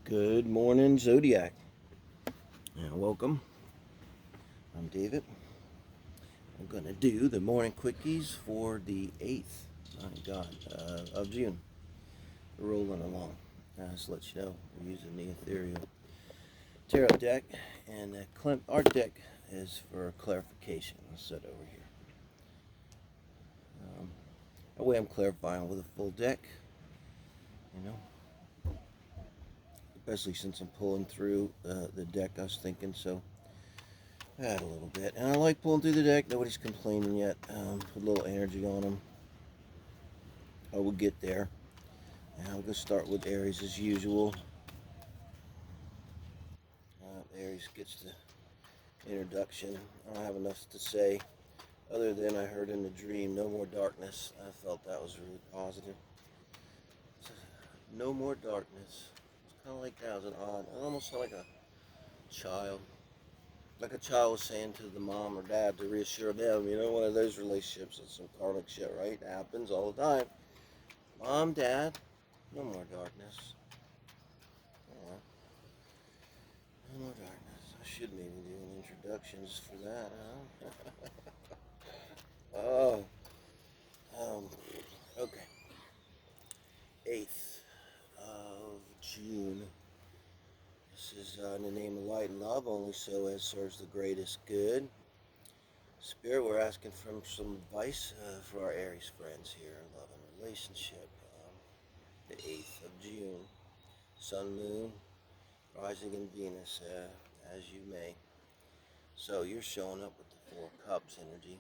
Good morning, Zodiac. Welcome. I'm David. I'm going to do the morning quickies for the 8th, of June. We're rolling along. Just to let you know, we're using the Ethereal Tarot deck, and the art deck is for clarification. I'll set over here. That way I'm clarifying with a full deck, especially since I'm pulling through the deck. I was thinking, so add a little bit. And I like pulling through the deck. Nobody's complaining yet. Put a little energy on them. I will get there. And I'm going to start with Aries as usual. Aries gets the introduction. I don't have enough to say other than I heard in the dream, no more darkness. I felt that was really positive. So, no more darkness. It's kind of like that. It was almost like a child. Like a child was saying to the mom or dad to reassure them, one of those relationships. It's some karmic shit, right? It happens all the time. Mom, dad, no more darkness. Yeah. No more darkness. I should maybe do an introductions for that, huh? Okay. 8th of June. This is in the name of light and love, only so as serves the greatest good. Spirit, we're asking for some advice for our Aries friends here in love and relationship. The 8th of June, Sun, Moon, rising in Venus, as you may. So you're showing up with the 4 Cups energy.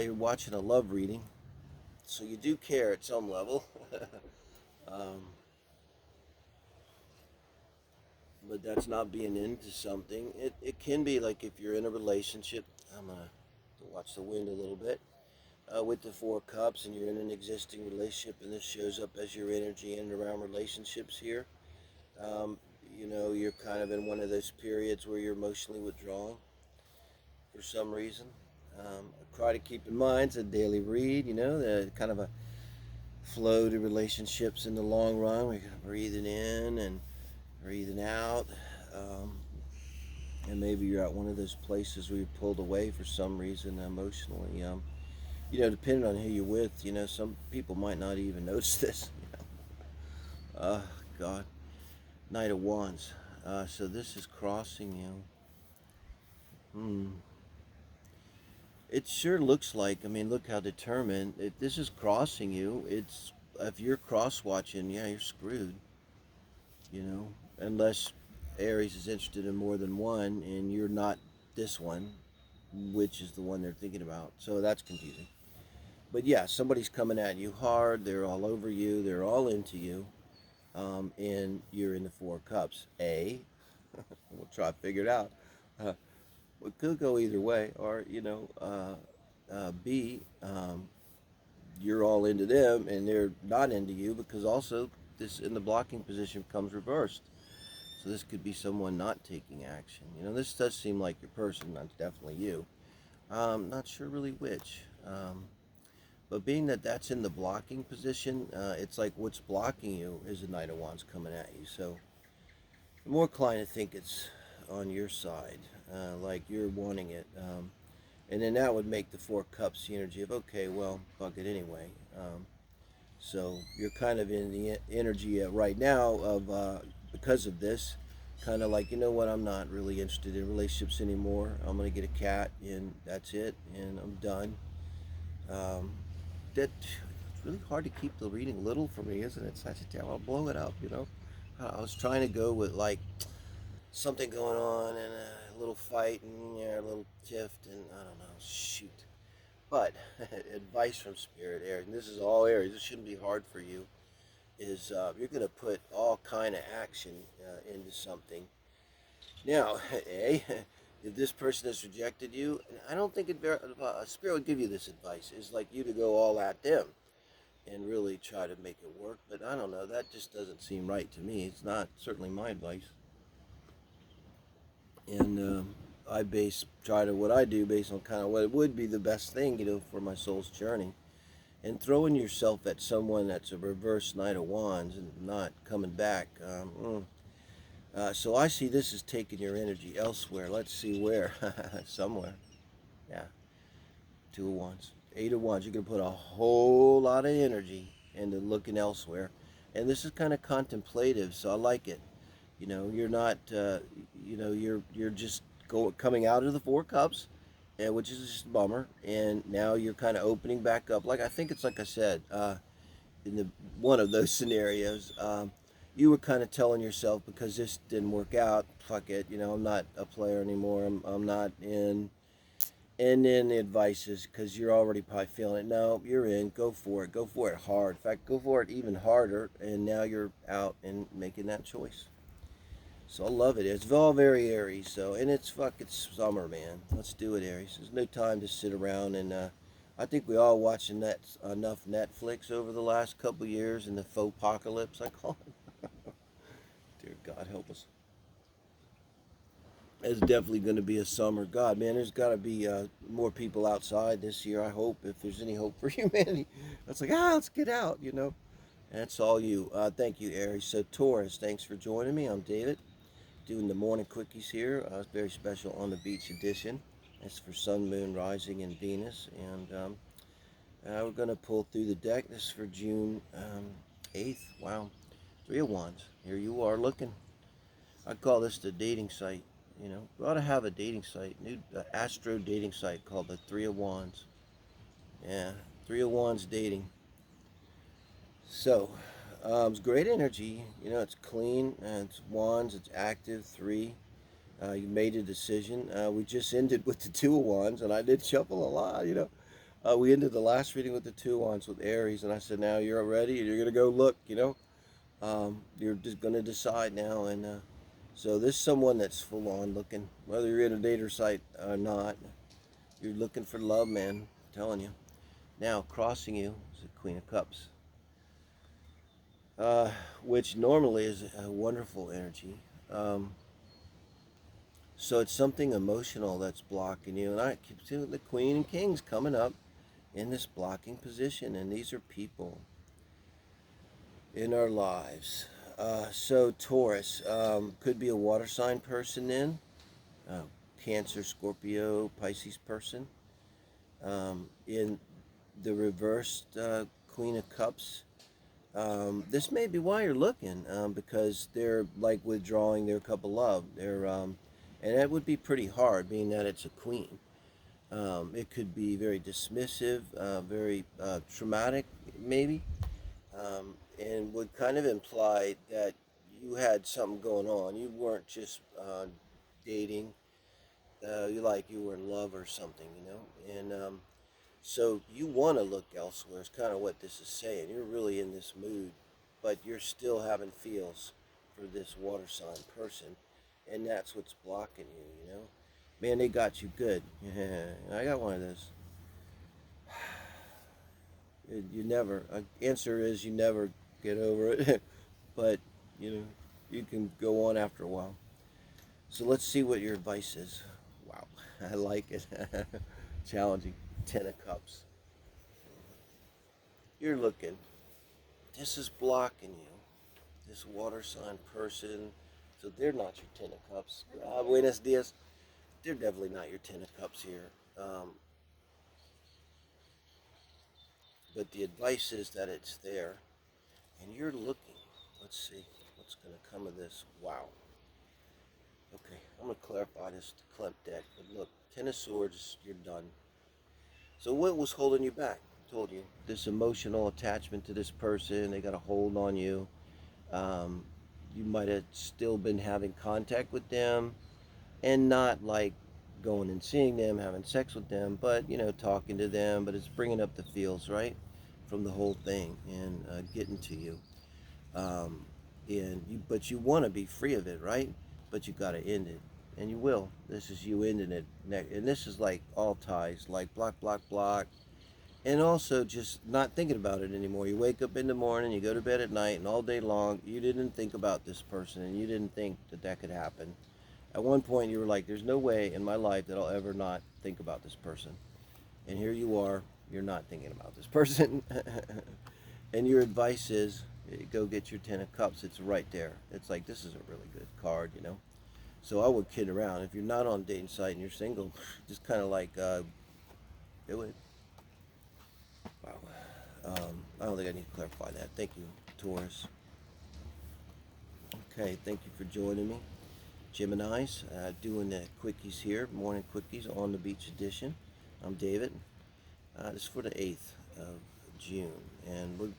You're watching a love reading, so you do care at some level. But that's not being into something. It can be like if you're in a relationship. I'm going to watch the wind a little bit. With the 4 Cups and you're in an existing relationship and this shows up as your energy in and around relationships here. You're kind of in one of those periods where you're emotionally withdrawn for some reason. Try to keep in mind it's a daily read, the kind of a flow to relationships in the long run. We're breathing in and breathing out, and maybe you're at one of those places where you're pulled away for some reason emotionally. Depending on who you're with, some people might not even notice this. God, Knight of Wands. So this is crossing you. It sure looks like. Look how determined. If this is crossing you, if you're cross watching, you're screwed. Unless Aries is interested in more than one and you're not this one, which is the one they're thinking about. So that's confusing. But yeah, somebody's coming at you hard. They're all over you. They're all into you. And you're in the 4 Cups. We'll try to figure it out. It could go either way. Or, B, you're all into them and they're not into you, because also this in the blocking position comes reversed. So this could be someone not taking action. This does seem like your person. That's definitely you. Not sure really which. But being that that's in the blocking position, it's like what's blocking you is the Knight of Wands coming at you. So I'm more inclined to think it's on your side, like you're wanting it. And then that would make the 4 Cups the energy of, okay, well, fuck it anyway. So you're kind of in the energy right now of, because of this, kind of like, I'm not really interested in relationships anymore. I'm going to get a cat and that's it, and I'm done. It's really hard to keep the reading little for me, isn't it, Sagittarius? I'll blow it up, I was trying to go with like something going on and a little fight and a little tiff and I don't know, shoot. But advice from Spirit, Aries, and this is all Aries, this shouldn't be hard for you, is you're going to put all kind of action into something. Now, if this person has rejected you, and I don't think Spirit would give you this advice, is like you to go all at them and really try to make it work. But I don't know, that just doesn't seem right to me. It's not certainly my advice. And what I do based on kind of what would be the best thing, for my soul's journey. and throwing yourself at someone that's a reverse Knight of Wands and not coming back. So I see this as taking your energy elsewhere. Let's see where. Somewhere. Yeah. Two of Wands. Eight of Wands. You're going to put a whole lot of energy into looking elsewhere. And this is kind of contemplative, so I like it. You know, you're not, you're just coming out of the Four Cups, which is just a bummer. And now you're kind of opening back up. Like, I think it's like I said, in the one of those scenarios, you were kind of telling yourself, because this didn't work out, fuck it, I'm not a player anymore. I'm not in. And then the advice is, because you're already probably feeling it, no, you're in, go for it hard. In fact, go for it even harder, and now you're out and making that choice. So I love it. It's all very Aries, so, and it's summer, man. Let's do it, Aries. There's no time to sit around, and I think we all watching enough Netflix over the last couple years, and the faux apocalypse, I call it. Dear God, help us. It's definitely going to be a summer. God, man, there's got to be more people outside this year, I hope, if there's any hope for humanity. It's like, let's get out, That's all you. Thank you, Aries. So, Taurus, thanks for joining me. I'm David, doing the Morning Quickies here. It's very special on the beach edition. It's for Sun, Moon, Rising, and Venus. And we're going to pull through the deck. This is for June 8th. Wow. Three of Wands. Here you are looking. I call this the dating site. We ought to have a dating site, new astro dating site called the Three of Wands. Yeah, Three of Wands dating. So, it's great energy. It's clean, and it's Wands, it's active, three. You made a decision. We just ended with the Two of Wands, and I did chuckle a lot, we ended the last reading with the Two of Wands with Aries, and I said, now you're ready, you're going to go look, you're just going to decide now, and so this is someone that's full on looking, whether you're in a dater site or not, you're looking for love, man, I'm telling you. Now, crossing you is the Queen of Cups, which normally is a wonderful energy. So it's something emotional that's blocking you. And I keep seeing the Queen and Kings coming up in this blocking position. And these are people in our lives. So Taurus could be a water sign person then. Cancer, Scorpio, Pisces person. In the reversed Queen of Cups, this may be why you're looking, because they're like withdrawing their cup of love. And that would be pretty hard, being that it's a queen. It could be very dismissive, very traumatic, maybe, and would kind of imply that you had something going on. You weren't just dating. You were in love or something, And so you want to look elsewhere. Is kind of what this is saying. You're really in this mood, but you're still having feels for this water sign person, and that's what's blocking you. Man, they got you good. Yeah, I got one of those. You never. Answer is you never get over it, but you can go on after a while. So let's see what your advice is. Wow, I like it. Challenging. Ten of Cups. You're looking. This is blocking you. This water sign person. So they're not your Ten of Cups. Buenos dias. They're definitely not your Ten of Cups here. But the advice is that it's there. And you're looking. Let's see what's going to come of this. Wow. Okay, I'm going to clarify this Clemp deck. But look, Ten of Swords, you're done. So what was holding you back? I told you, this emotional attachment to this person. They got a hold on you. You might have still been having contact with them, and not like going and seeing them, having sex with them, but talking to them. But it's bringing up the feels, right, from the whole thing, and getting to you. But you want to be free of it, right? But you got to end it, and you will. This is you ending it, and this is like all ties, like block, block, block. And also just not thinking about it anymore. You wake up in the morning, you go to bed at night, and all day long, you didn't think about this person, and you didn't think that could happen. At one point, you were like, there's no way in my life that I'll ever not think about this person. And here you are, you're not thinking about this person. And your advice is go get your 10 of cups. It's right there. It's like, this is a really good card, you know. So I would kid around. If you're not on a dating site and you're single, just kind of like do it. Wow. I don't think I need to clarify that. Thank you, Taurus. Okay, thank you for joining me. Geminis, doing the quickies here, morning quickies on the beach edition. I'm David. This is for the 8th of June, and we'll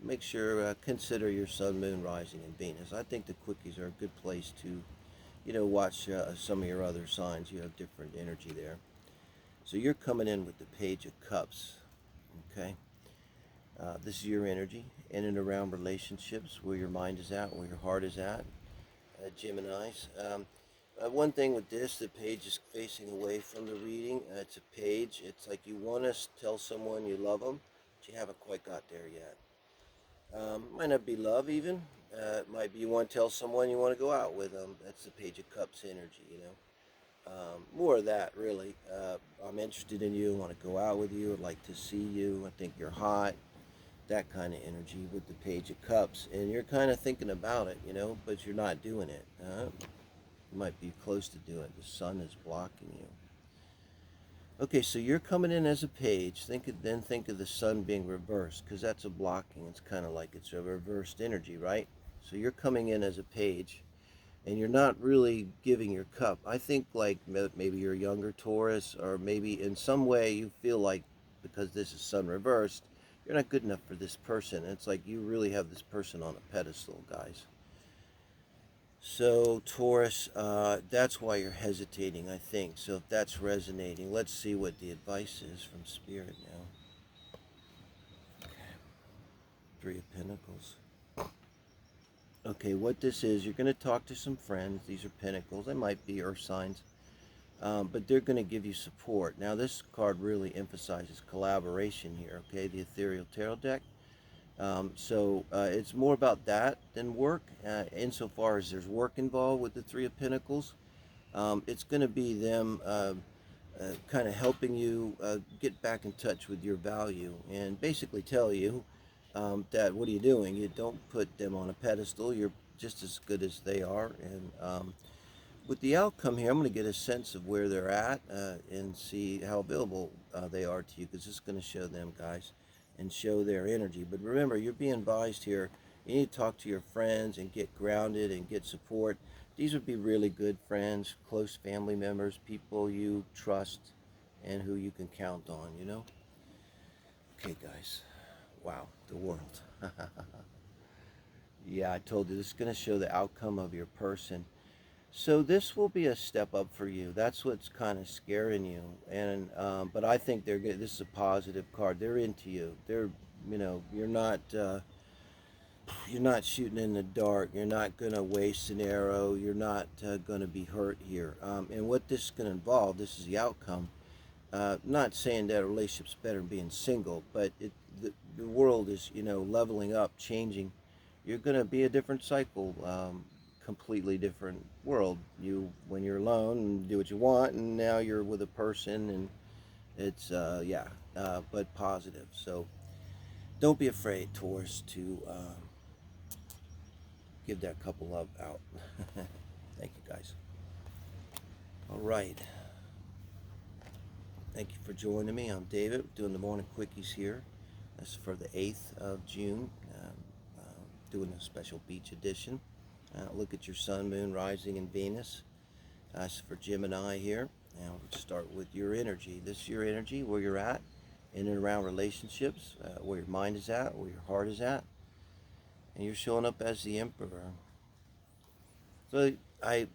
make sure consider your sun, moon, rising, and Venus. I think the quickies are a good place to, watch some of your other signs. You have different energy there. So you're coming in with the Page of Cups. Okay, this is your energy in and around relationships, where your mind is at, where your heart is at. Geminis. One thing with this, the page is facing away from the reading. It's a page. It's like you want to tell someone you love them, but you haven't quite got there yet. Might not be love even. It might be you want to tell someone you want to go out with them. That's the Page of Cups energy, you know. More of that, really. I'm interested in you. I want to go out with you. I'd like to see you. I think you're hot. That kind of energy with the Page of Cups. And you're kind of thinking about it, you know, but you're not doing it. You might be close to doing it. The sun is blocking you. Okay, so you're coming in as a page. Think of the sun being reversed, because that's a blocking. It's kind of like it's a reversed energy, right? So you're coming in as a page, and you're not really giving your cup. I think like maybe you're a younger Taurus, or maybe in some way you feel like because this is sun reversed, you're not good enough for this person. It's like you really have this person on a pedestal, guys. So Taurus, that's why you're hesitating, I think. So if that's resonating, let's see what the advice is from Spirit now. Okay. Three of Pentacles. Okay, what this is, you're going to talk to some friends. These are Pentacles. They might be Earth signs. But they're going to give you support. Now, this card really emphasizes collaboration here, okay? The Ethereal Tarot deck. So it's more about that than work, insofar as there's work involved with the Three of Pentacles. It's going to be them kind of helping you get back in touch with your value, and basically tell you that what are you doing? You don't put them on a pedestal. You're just as good as they are. And with the outcome here, I'm going to get a sense of where they're at and see how available they are to you, because it's going to show them, guys, and show their energy. But remember, you're being advised here, you need to talk to your friends and get grounded and get support. These would be really good friends, close family members, people you trust and who you can count on, you know? Okay, guys. Wow, the world. Yeah, I told you, this is going to show the outcome of your person. So this will be a step up for you. That's what's kind of scaring you. And but I think they're good. This is a positive card. They're into you. They're, you're not shooting in the dark. You're not going to waste an arrow. You're not going to be hurt here. And what this is going to involve, this is the outcome. Not saying that a relationship's better than being single, but the world is, leveling up, changing. You're going to be a different cycle. Completely different world. When you're alone and do what you want, and now you're with a person, and it's but positive. So don't be afraid, Taurus, to give that couple love out. Thank you, guys. All right, thank you for joining me. I'm David, doing the morning quickies here. That's for the 8th of June. Doing a special beach edition. Look at your sun, moon, rising, and Venus. That's for Gemini here. Now we'll start with your energy. This is your energy, where you're at, in and around relationships, where your mind is at, where your heart is at. And you're showing up as the Emperor. So I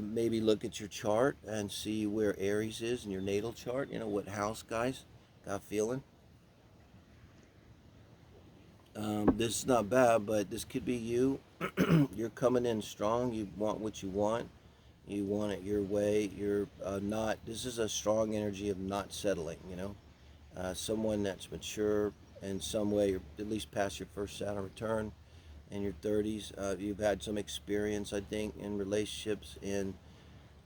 maybe look at your chart and see where Aries is in your natal chart. What house, guys? Got a feeling? This is not bad, but this could be you. You're coming in strong. You want what you want. You want it your way. You're not, this is a strong energy of not settling, someone that's mature in some way, or at least past your first Saturn return in your 30s. You've had some experience, I think, in relationships, and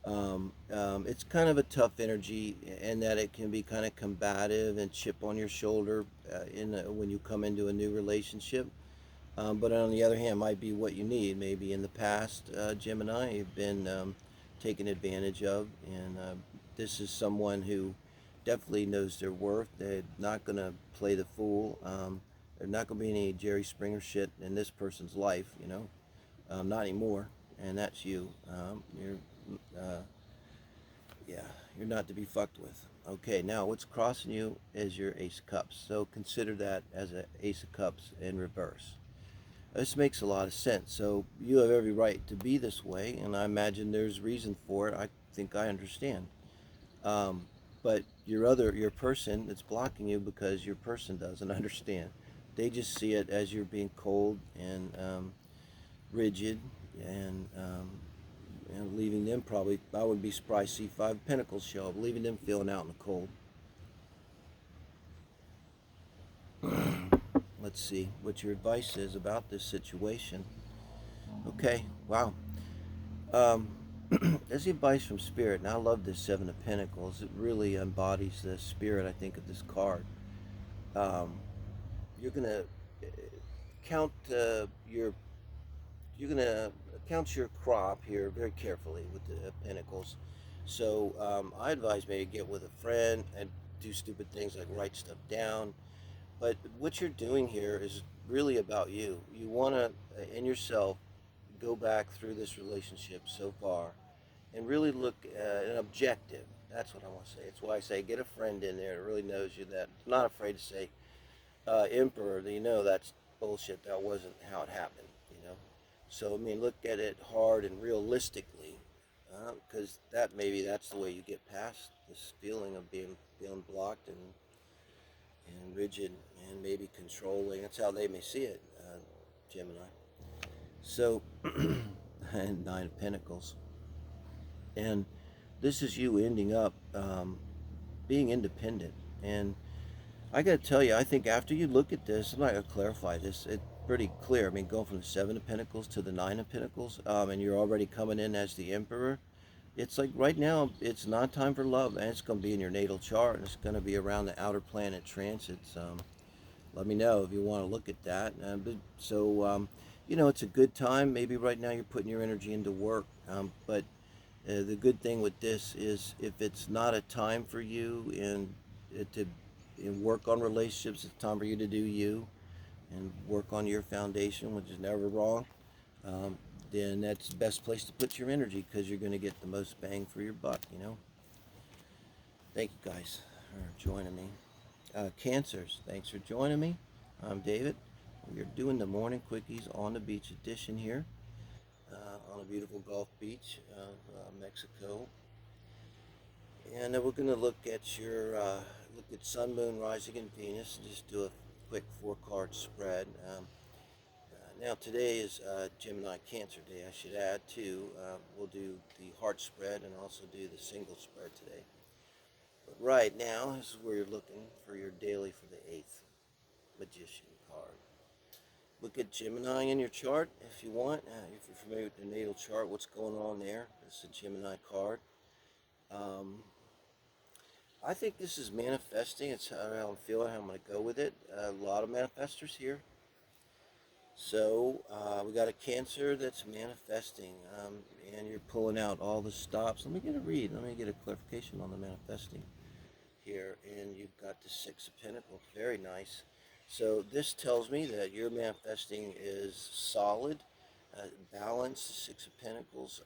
It's kind of a tough energy in that it can be kind of combative and chip on your shoulder when you come into a new relationship. But on the other hand, might be what you need. Maybe in the past, Gemini, you've been taken advantage of, and this is someone who definitely knows their worth. They're not going to play the fool. There's not going to be any Jerry Springer shit in this person's life, not anymore. And that's you. Uh, yeah, you're not to be fucked with. Okay, now what's crossing you is your Ace of Cups. So consider that as an Ace of Cups in reverse. This makes a lot of sense. So you have every right to be this way, and I imagine there's reason for it. I think I understand. Um, but your person that's blocking you because your person doesn't understand. They just see it as you're being cold and rigid, and leaving them probably. I wouldn't be surprised to see 5 of Pentacles show up, leaving them feeling out in the cold. Let's see what your advice is about this situation. Okay, wow. Um, There's the advice from Spirit, and I love this 7 of Pentacles. It really embodies the spirit, I think, of this card. Um, you're gonna count your you're gonna count your crop here very carefully with the Pentacles. So I advise maybe get with a friend and do stupid things like write stuff down. But what you're doing here is really about you. You want to, in yourself, go back through this relationship so far and really look at an objective. That's what I want to say. It's why I say get a friend in there that really knows you, that not afraid to say, Emperor, that's bullshit. That wasn't how it happened. So, I mean, look at it hard and realistically, because that's the way you get past this feeling of being blocked and rigid and maybe controlling. That's how they may see it, Gemini. So, and 9 of Pentacles. And this is you ending up being independent. And I got to tell you, I think after you look at this, I'm not going to clarify this. It's pretty clear. I mean, going from the 7 of Pentacles to the 9 of Pentacles, and you're already coming in as the Emperor. It's like right now, it's not time for love, and it's going to be in your natal chart, and it's going to be around the outer planet transits. Let me know if you want to look at that. It's a good time. Maybe right now you're putting your energy into work, but the good thing with this is if it's not a time for you to work on relationships, it's time for you to do you and work on your foundation, which is never wrong. Um, then that's the best place to put your energy because you're going to get the most bang for your buck. Thank you guys for joining me. Cancers, thanks for joining me. I'm David. We're doing the Morning Quickies on the Beach edition here on a beautiful Gulf beach of Mexico. And then we're going to look at Sun, Moon, Rising, and Venus, and just do a quick 4-card spread. Now today is Gemini Cancer Day, I should add too. We'll do the heart spread and also do the single spread today. But right now, this is where you're looking for your daily for the 8th Magician card. Look at Gemini in your chart if you want. If you're familiar with the natal chart, what's going on there? It's a Gemini card. I think this is manifesting. It's how I'm feeling, how I'm going to go with it. A lot of manifestors here. So we got a Cancer that's manifesting, and you're pulling out all the stops. Let me get a read. Let me get a clarification on the manifesting here. And you've got the 6 of Pentacles. Very nice. So this tells me that your manifesting is solid, balanced. The 6 of Pentacles.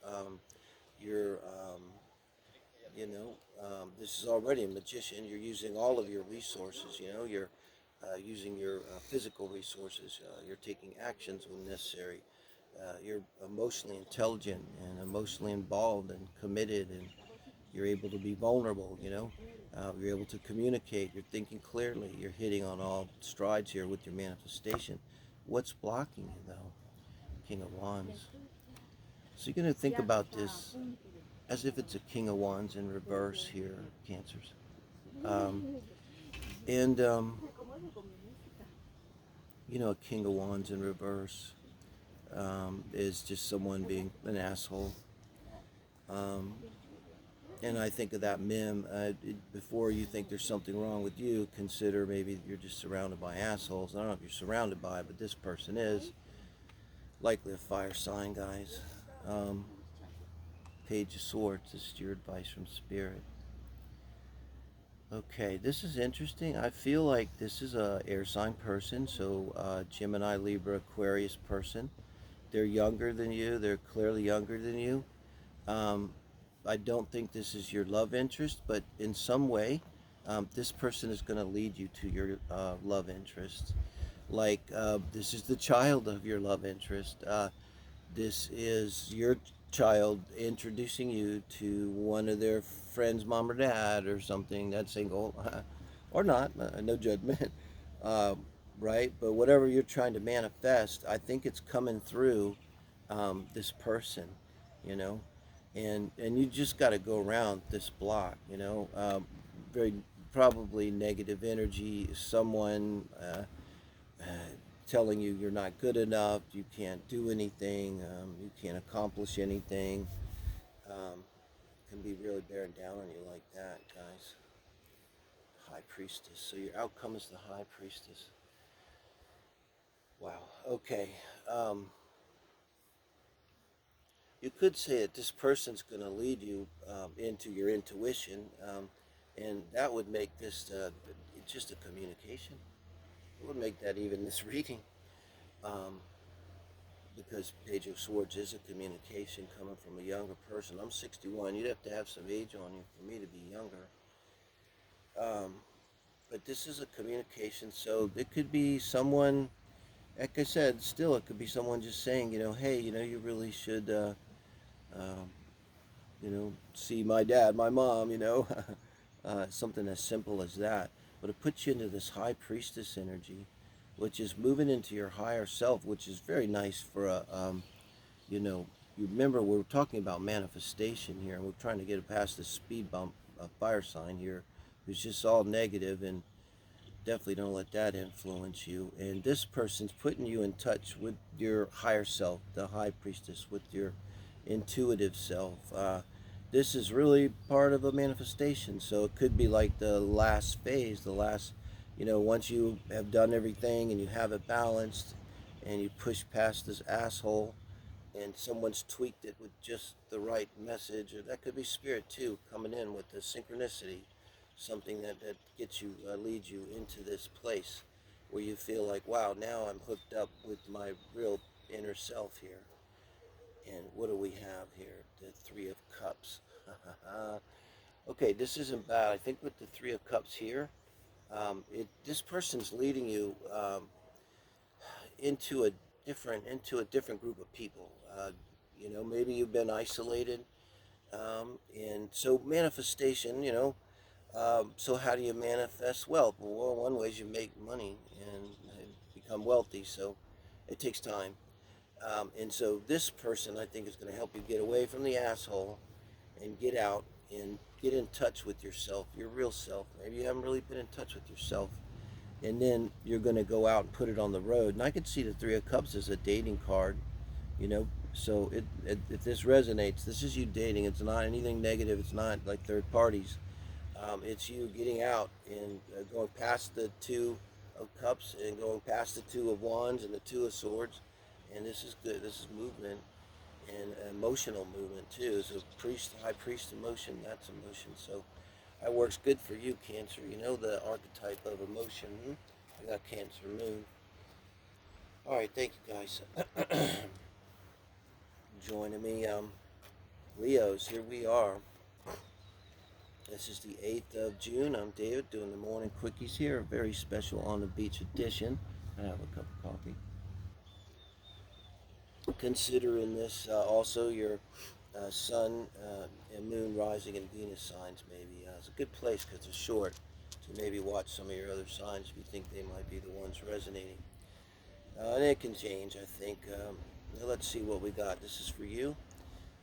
You're this is already a magician. You're using all of your resources. You're using your physical resources. You're taking actions when necessary. You're emotionally intelligent and emotionally involved and committed, and you're able to be vulnerable. You're able to communicate. You're thinking clearly. You're hitting on all strides here with your manifestation. What's blocking you, though? King of Wands. So you're going to think about this as if it's a King of Wands in reverse here, Cancers. And a King of Wands in reverse is just someone being an asshole. And I think of that meme, before you think there's something wrong with you, consider maybe you're just surrounded by assholes. I don't know if you're surrounded by, but this person is. Likely a fire sign, guys. Um, Page of Swords, this is your advice from Spirit. Okay, this is interesting. I feel like this is a air sign person, so Gemini, Libra, Aquarius person. They're younger than you. They're clearly younger than you. Um, I don't think this is your love interest, but in some way, this person is going to lead you to your love interest. Like, this is the child of your love interest. This is your child introducing you to one of their friends, mom or dad, or something that's single, or not, no judgment, uh, right? But whatever you're trying to manifest, I think it's coming through this person, you know, and you just got to go around this block, you know, very probably negative energy, someone. Uh, Telling you you're not good enough, you can't do anything, you can't accomplish anything, can be really bearing down on you like that, guys. High Priestess. So your outcome is the High Priestess. Wow. Okay. Um, you could say that this person's going to lead you into your intuition, and that would make this just a communication. It would make that even this reading. Um, because Page of Swords is a communication coming from a younger person. I'm 61. You'd have to have some age on you for me to be younger. Um, but this is a communication, so it could be someone, like I said, still it could be someone just saying, you know, hey, you know, you really should, um, you know, see my dad, my mom, you know, something as simple as that. But it puts you into this High Priestess energy, which is moving into your higher self, which is very nice for a, you know, you remember we're talking about manifestation here, and we're trying to get past the speed bump, a fire sign here, who's just all negative, and definitely don't let that influence you. And this person's putting you in touch with your higher self, the High Priestess, with your intuitive self. This is really part of a manifestation, so it could be like the last phase, the last, you know, once you have done everything and you have it balanced, and you push past this asshole, and someone's tweaked it with just the right message, or that could be spirit too, coming in with the synchronicity, something that gets you, leads you into this place where you feel like, wow, now I'm hooked up with my real inner self here. And what do we have here? The Three of Cups. Okay, this isn't bad. I think with the Three of Cups here, this person's leading you into a different group of people. You know, maybe you've been isolated, and so manifestation. You know, so how do you manifest wealth? Well, one way is you make money and become wealthy. So it takes time, and so this person I think is going to help you get away from the asshole and get out and get in touch with yourself, your real self. Maybe you haven't really been in touch with yourself, and then you're going to go out and put it on the road. And I could see the Three of Cups as a dating card, you know. So if this resonates, this is you dating. It's not anything negative. It's not like third parties. It's you getting out and going past the Two of Cups and going past the Two of Wands and the Two of Swords. And this is good. This is movement and emotional movement too. It's a priest, high priest emotion. That's emotion. So that works good for you, Cancer. You know the archetype of emotion. I got Cancer Moon. All right, thank you guys joining me. Leos, here we are. This is the 8th of June. I'm David doing the Morning Quickies here. A very special on the beach edition. I have a cup of coffee. Considering this also your Sun and Moon rising in Venus signs maybe. It's a good place because it's short to maybe watch some of your other signs if you think they might be the ones resonating. And it can change, I think. Now let's see what we got. This is for you.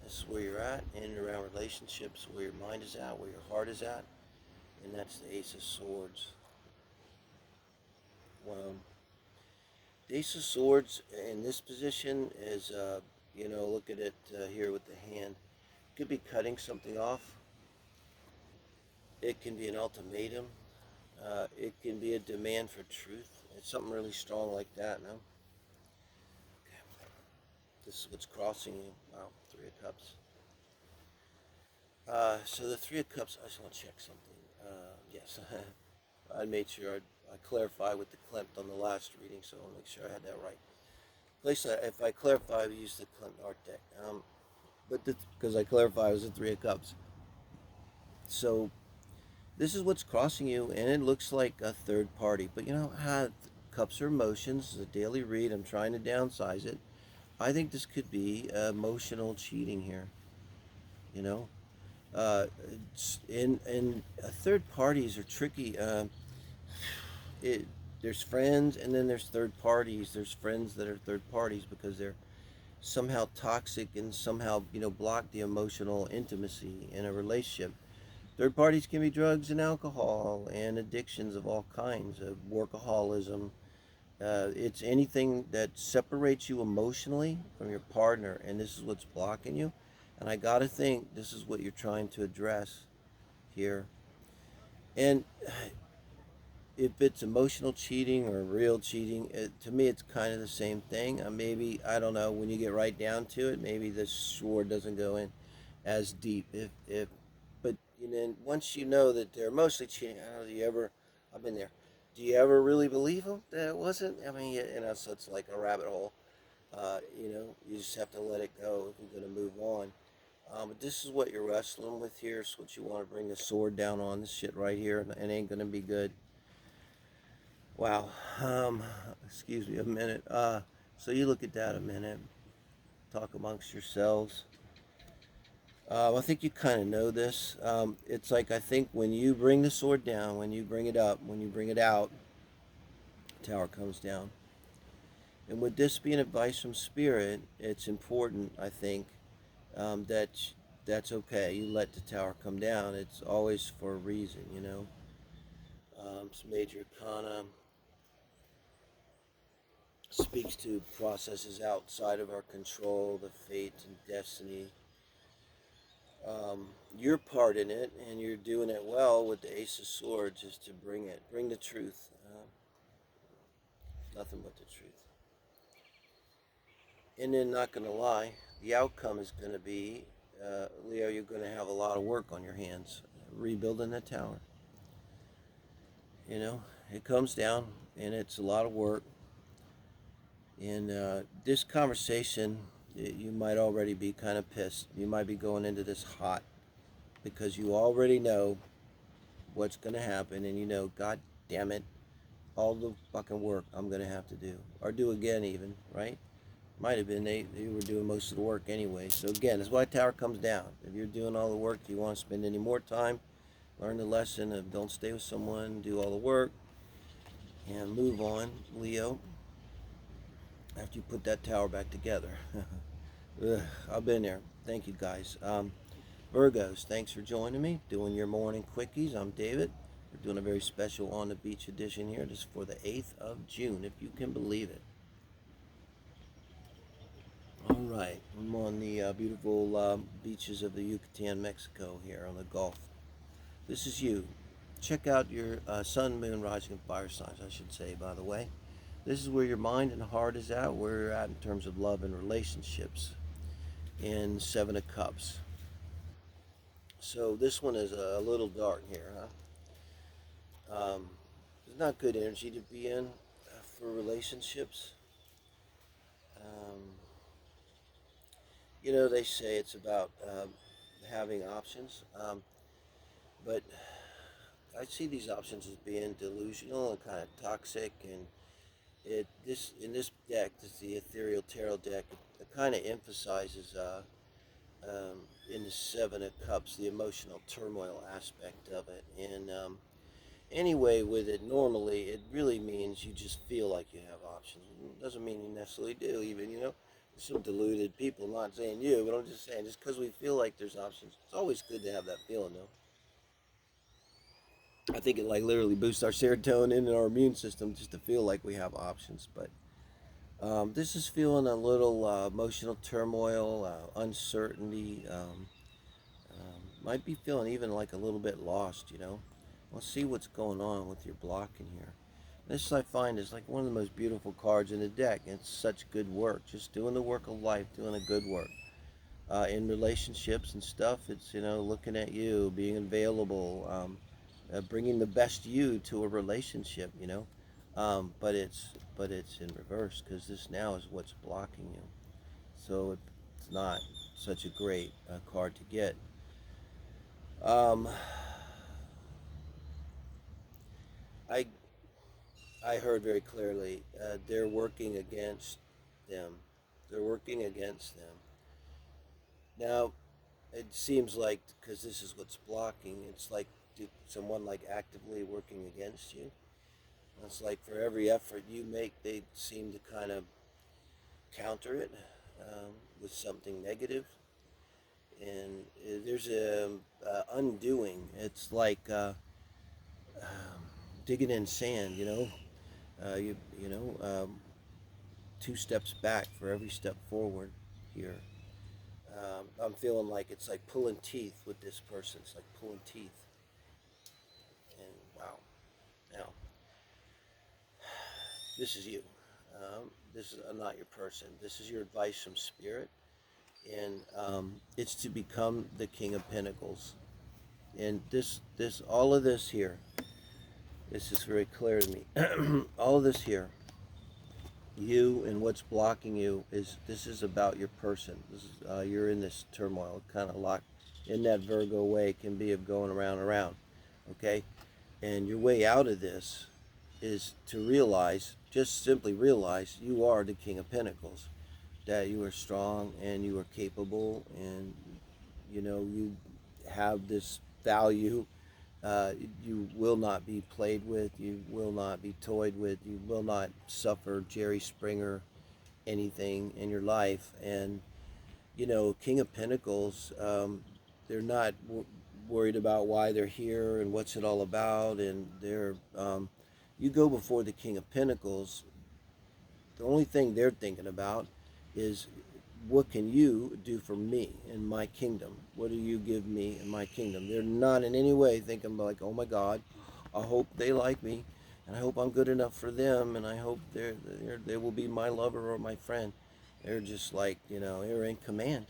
This is where you're at, in and around relationships, where your mind is at, where your heart is at. And that's the Ace of Swords. Well, the Ace of Swords in this position is, you know, look at it here with the hand. Could be cutting something off. It can be an ultimatum. It can be a demand for truth. It's something really strong like that, no? Okay. This is what's crossing you. Wow, Three of Cups. So the Three of Cups, I just want to check something. Yes, I made sure I clarify with the Klimt on the last reading, so I'll make sure I had that right. Place if I clarify, we use the Klimt art deck. But because I clarify, it was the Three of Cups. So this is what's crossing you, and it looks like a third party. But you know how cups are emotions. It's a daily read. I'm trying to downsize it. I think this could be emotional cheating here. You know, and third parties are tricky. It there's friends, and then there's third parties. There's friends that are third parties because they're somehow toxic and somehow block the emotional intimacy in a relationship. Third parties can be drugs and alcohol and addictions of all kinds, of workaholism. It's anything that separates you emotionally from your partner, and this is what's blocking you. And I gotta think this is what you're trying to address here. And if it's emotional cheating or real cheating, to me it's kind of the same thing. Maybe, I don't know, when you get right down to it, maybe the sword doesn't go in as deep. If but once you know that they're mostly cheating, I don't know, do you ever, I've been there, do you ever really believe them that it wasn't? I mean, so it's like a rabbit hole. You just have to let it go if you're going to move on. But this is what you're wrestling with here. It's what you want to bring the sword down on. This shit right here, and it ain't going to be good. Wow. Excuse me a minute. So you look at that a minute. Talk amongst yourselves. I think you kind of know this. It's like, I think when you bring the sword down, when you bring it up, when you bring it out, tower comes down. And with this being advice from spirit, it's important, I think, that okay. You let the tower come down. It's always for a reason, It's major arcana, speaks to processes outside of our control, the fate and destiny. Your part in it, and you're doing it well with the Ace of Swords, is to bring the truth. Nothing but the truth. And then, not going to lie, the outcome is going to be, Leo, you're going to have a lot of work on your hands rebuilding the tower. It comes down, and it's a lot of work. And this conversation, you might already be kind of pissed. You might be going into this hot because you already know what's going to happen, and God damn it, all the fucking work I'm going to have to do, or do again even, right? Might have been they were doing most of the work anyway. So again, that's why tower comes down. If you're doing all the work, you want to spend any more time, learn the lesson of don't stay with someone, do all the work, and move on, Leo, after you put that tower back together. Ugh, I've been there. Thank you, guys. Virgos, thanks for joining me, doing your morning quickies. I'm David. We're doing a very special on the beach edition here, just for the 8th of June, if you can believe it. All right, I'm on the beautiful beaches of the Yucatan, Mexico here on the Gulf. This is you. Check out your sun, moon, rising, and fire signs, I should say, by the way. This is where your mind and heart is at, where you're at in terms of love and relationships in Seven of Cups. So this one is a little dark here, huh? It's not good energy to be in for relationships. Um, they say it's about having options, but I see these options as being delusional and kind of toxic. And in this deck, this is the Ethereal Tarot deck. It kind of emphasizes in the Seven of Cups the emotional turmoil aspect of it. And anyway, with it, normally it really means you just feel like you have options. It doesn't mean you necessarily do, even, some deluded people. I'm not saying you, but I'm just saying, just because we feel like there's options, it's always good to have that feeling, though. I think it like literally boosts our serotonin and our immune system just to feel like we have options. But this is feeling a little emotional turmoil, uncertainty, might be feeling even like a little bit lost, you know. Let's see what's going on with your blocking here. This I find is like one of the most beautiful cards in the deck. It's such good work, just doing the work of life, doing the good work. In relationships and stuff, it's, you know, looking at you, being available, bringing the best you to a relationship, you know. But it's in reverse because this now is what's blocking you. So it's not such a great card to get. Um, I I heard very clearly they're working against them. They're working against them. Now it seems like because this is what's blocking, it's like someone like actively working against you. It's like for every effort you make, they seem to kind of counter it with something negative, and there's a undoing. It's like digging in sand, you know. You know, 2 steps back for every step forward here. I'm feeling like it's like pulling teeth with this person. It's like pulling teeth, and wow. Now this is you. This is not your person. This is your advice from spirit, and it's to become the King of Pentacles. And all of this here, this is very clear to me. All of this here, you and what's blocking you is this is about your person. This is, you're in this turmoil, kind of locked in that Virgo way. It can be of going around and around, okay? And your way out of this is to realize, just simply realize, you are the King of Pentacles. That you are strong and you are capable, and you know you have this value. You will not be played with. You will not be toyed with. You will not suffer Jerry Springer anything in your life. And you know, King of Pentacles, they're not worried about why they're here and what's it all about. And you go before the King of Pentacles, the only thing they're thinking about is what can you do for me in my kingdom? What do you give me in my kingdom? They're not in any way thinking like, oh my God, I hope they like me, and I hope I'm good enough for them, and I hope they will be my lover or my friend. They're just like, you know, they're in command,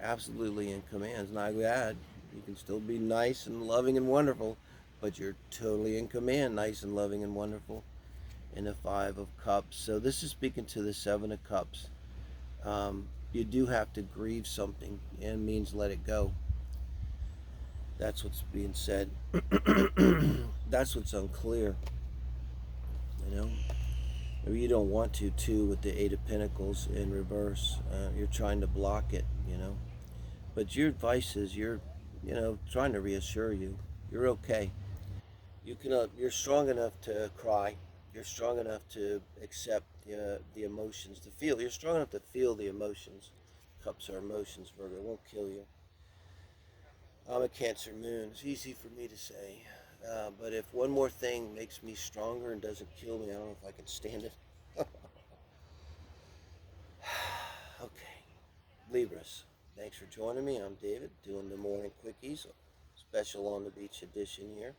absolutely in command. It's not bad. You can still be nice and loving and wonderful, but you're totally in command, nice and loving and wonderful. In the Five of Cups. So this is speaking to the Seven of Cups. You do have to grieve something, and means let it go. That's what's being said. That's what's unclear. You know, maybe you don't want to too with the Eight of Pentacles in reverse. You're trying to block it. You know, but your advice is you know, trying to reassure you you're okay. You can. You're strong enough to cry. You're strong enough to accept the emotions, to feel. You're strong enough to feel the emotions. Cups are emotions, Virgo. It won't kill you. I'm a Cancer moon. It's easy for me to say. But if one more thing makes me stronger and doesn't kill me, I don't know if I can stand it. Okay. Libras. Thanks for joining me. I'm David, doing the Morning Quickies. Special on the beach edition here.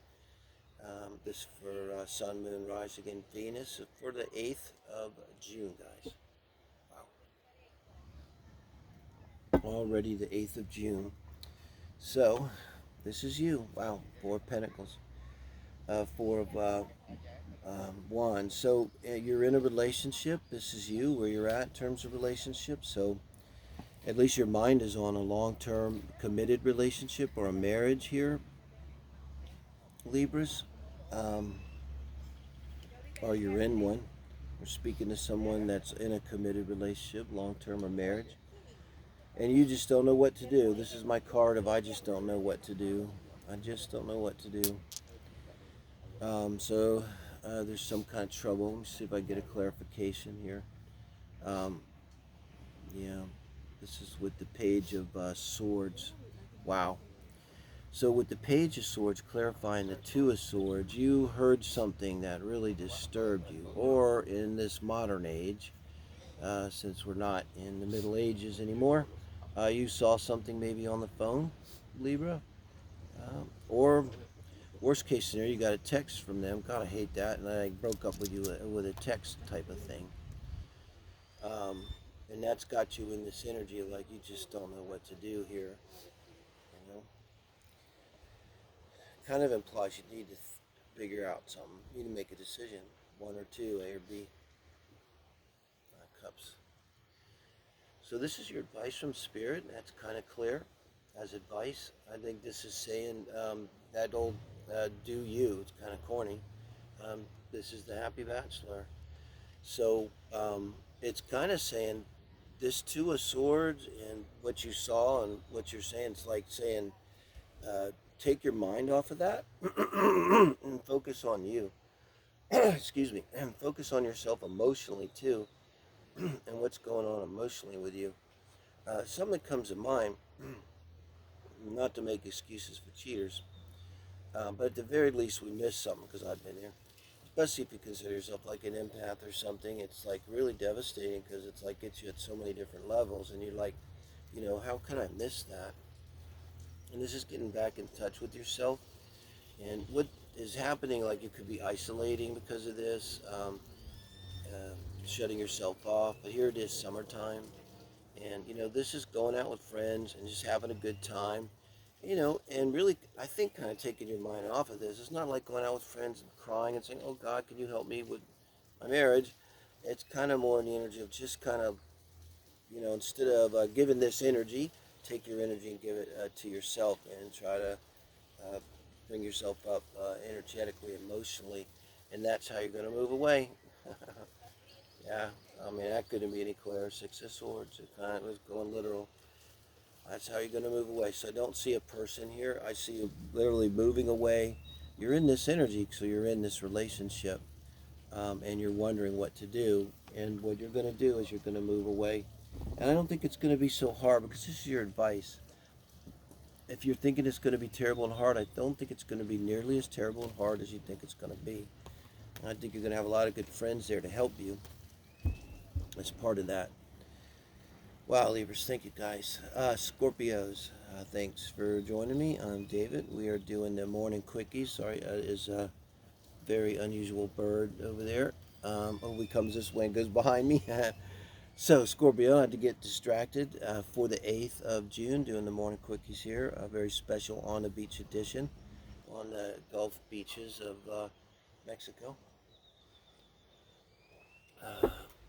This for Sun, Moon, Rise Again, Venus for the 8th of June, guys. Wow. Already the 8th of June. So, this is you. Wow. Four of Pentacles. Four of Wands. So, you're in a relationship. This is you, where you're at in terms of relationships. So, at least your mind is on a long-term committed relationship or a marriage here, Libras. Um, or you're in one. We're speaking to someone that's in a committed relationship, long-term or marriage, and you just don't know what to do. This is my card of I just don't know what to do. I just don't know what to do. So there's some kind of trouble. Let me see if I get a clarification here. Yeah, this is with the Page of Swords. Wow. So with the Page of Swords clarifying the Two of Swords, you heard something that really disturbed you, or in this modern age, since we're not in the Middle Ages anymore, you saw something maybe on the phone, Libra, Or worst case scenario, you got a text from them. God, I hate that, and I broke up with you with a text type of thing. And that's got you in this energy like you just don't know what to do here. You know, kind of implies you need to figure out something. You need to make a decision, one or two, A or B. Cups. So this is your advice from Spirit. That's kind of clear as advice. I think this is saying that old "do you." It's kind of corny. This is the Happy Bachelor. So it's kind of saying this Two of Swords and what you saw and what you're saying. It's like saying take your mind off of that and focus on you. Excuse me. And focus on yourself emotionally too, and what's going on emotionally with you. Something that comes to mind, not to make excuses for cheaters, but at the very least we missed something because I've been there. Especially if you consider yourself like an empath or something, it's like really devastating because it's like gets you at so many different levels, and you're like, how can I miss that? And this is getting back in touch with yourself, and what is happening, like you could be isolating because of this, shutting yourself off. But here it is, summertime, and this is going out with friends and just having a good time. And really, I think kind of taking your mind off of this. It's not like going out with friends and crying and saying, "Oh God, can you help me with my marriage?" It's kind of more in the energy of just kind of, instead of giving this energy, take your energy and give it to yourself and try to uh, bring yourself up energetically, emotionally, and that's how you're going to move away. Yeah, I mean, that couldn't be any clearer. Six of Swords, it kind of was going literal. That's how you're going to move away. So I don't see a person here. I see you literally moving away. You're in this energy, so you're in this relationship, and you're wondering what to do. And what you're going to do is you're going to move away. And I don't think it's going to be so hard because this is your advice. If you're thinking it's going to be terrible and hard, I don't think it's going to be nearly as terrible and hard as you think it's going to be. And I think you're going to have a lot of good friends there to help you as part of that. Wow, Libras, thank you guys. Scorpios, thanks for joining me. I'm David. We are doing the Morning Quickies. Sorry, is a very unusual bird over there. Only comes this way and goes behind me. So, Scorpio, I had to get distracted for the 8th of June doing the Morning Quickies here. A very special on the beach edition on the Gulf beaches of Mexico.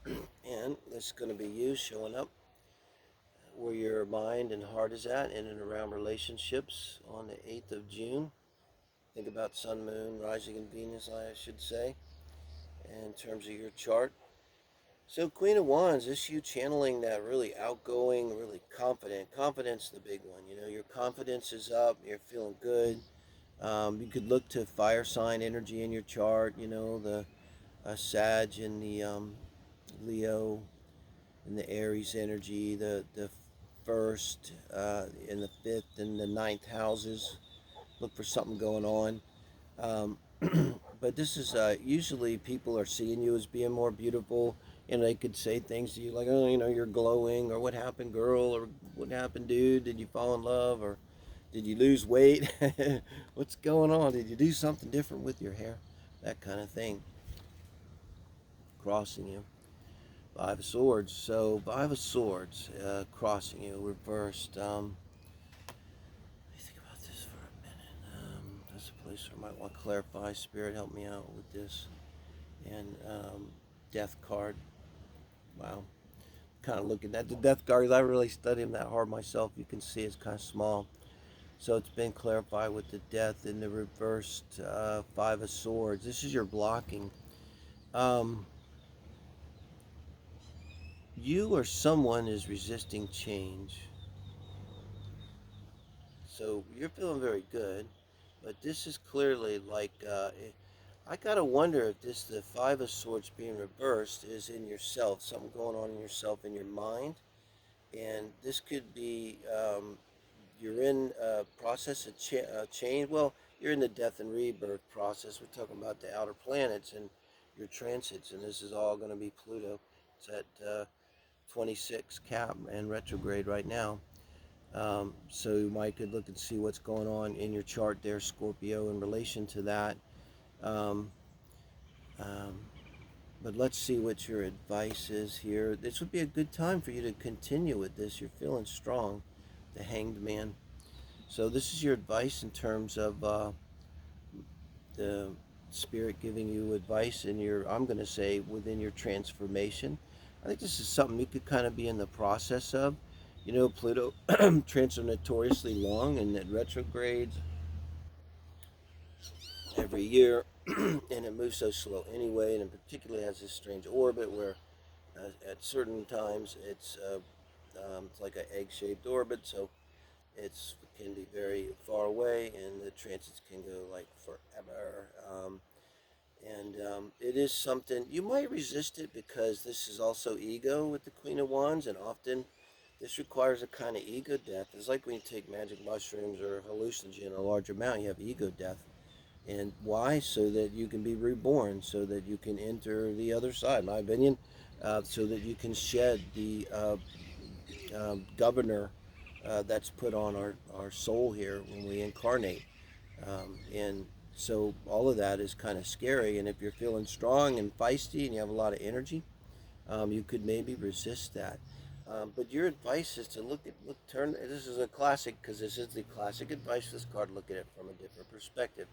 And this is going to be you showing up where your mind and heart is at in and around relationships on the 8th of June. Think about Sun, Moon, rising in Venus, I should say, in terms of your chart. So Queen of Wands, this you channeling that really outgoing, really confident. Confidence, the big one. Your confidence is up. You're feeling good. You could look to fire sign energy in your chart. The Sag and the Leo and the Aries energy, the first and the fifth and the ninth houses. Look for something going on. But this is usually people are seeing you as being more beautiful, and they could say things to you like, "Oh, you're glowing," or "What happened, girl?" or "What happened, dude? Did you fall in love?" or "Did you lose weight?" "What's going on? Did you do something different with your hair?" That kind of thing. Crossing you. Five of Swords. So Five of Swords crossing you, reversed. Let me think about this for a minute. That's a place where I might want to clarify. Spirit, help me out with this. And Death card. Wow. Kind of looking at the Death card. I really studied them that hard myself. You can see it's kind of small. So it's been clarified with the Death in the reversed Five of Swords. This is your blocking. You or someone is resisting change. So you're feeling very good, but this is clearly like I gotta wonder if the Five of Swords being reversed is in yourself, something going on in yourself, in your mind, and this could be you're in a process of change. Well, you're in the death and rebirth process. We're talking about the outer planets and your transits, and this is all going to be Pluto. It's at 26 Cap and retrograde right now. So you might could look and see what's going on in your chart there, Scorpio, in relation to that. Um, um, but let's see what your advice is here. This would be a good time for you to continue with this. You're feeling strong, the Hanged Man. So this is your advice in terms of the spirit giving you advice in your, I'm going to say, within your transformation. I think this is something you could kind of be in the process of. You know, Pluto transits notoriously long and it retrogrades every year, and it moves so slow anyway, and in particular has this strange orbit where at certain times it's like an egg-shaped orbit, so it can be very far away, and the transits can go like forever. And it is something you might resist it because this is also ego with the Queen of Wands, and often this requires a kind of ego death. It's like when you take magic mushrooms or hallucinogen in a large amount, you have ego death. And why? So that you can be reborn, so that you can enter the other side, in my opinion, so that you can shed the governor that's put on our soul here when we incarnate. And so all of that is kind of scary. And if you're feeling strong and feisty and you have a lot of energy, you could maybe resist that. But your advice is to turn. This is a classic because this is the classic advice for this card. Look at it from a different perspective.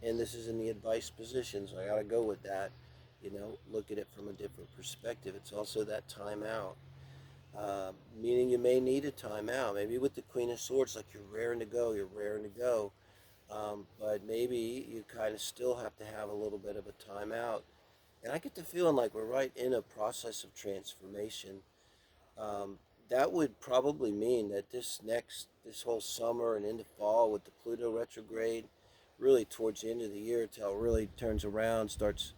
And this is in the advice position, so I got to go with that. You know, look at it from a different perspective. It's also that timeout, meaning you may need a timeout. Maybe with the Queen of Swords, like you're raring to go, but maybe you kind of still have to have a little bit of a timeout. And I get the feeling like we're right in a process of transformation. Um, that would probably mean that this whole summer and into fall with the Pluto retrograde, really towards the end of the year until it really turns around, starts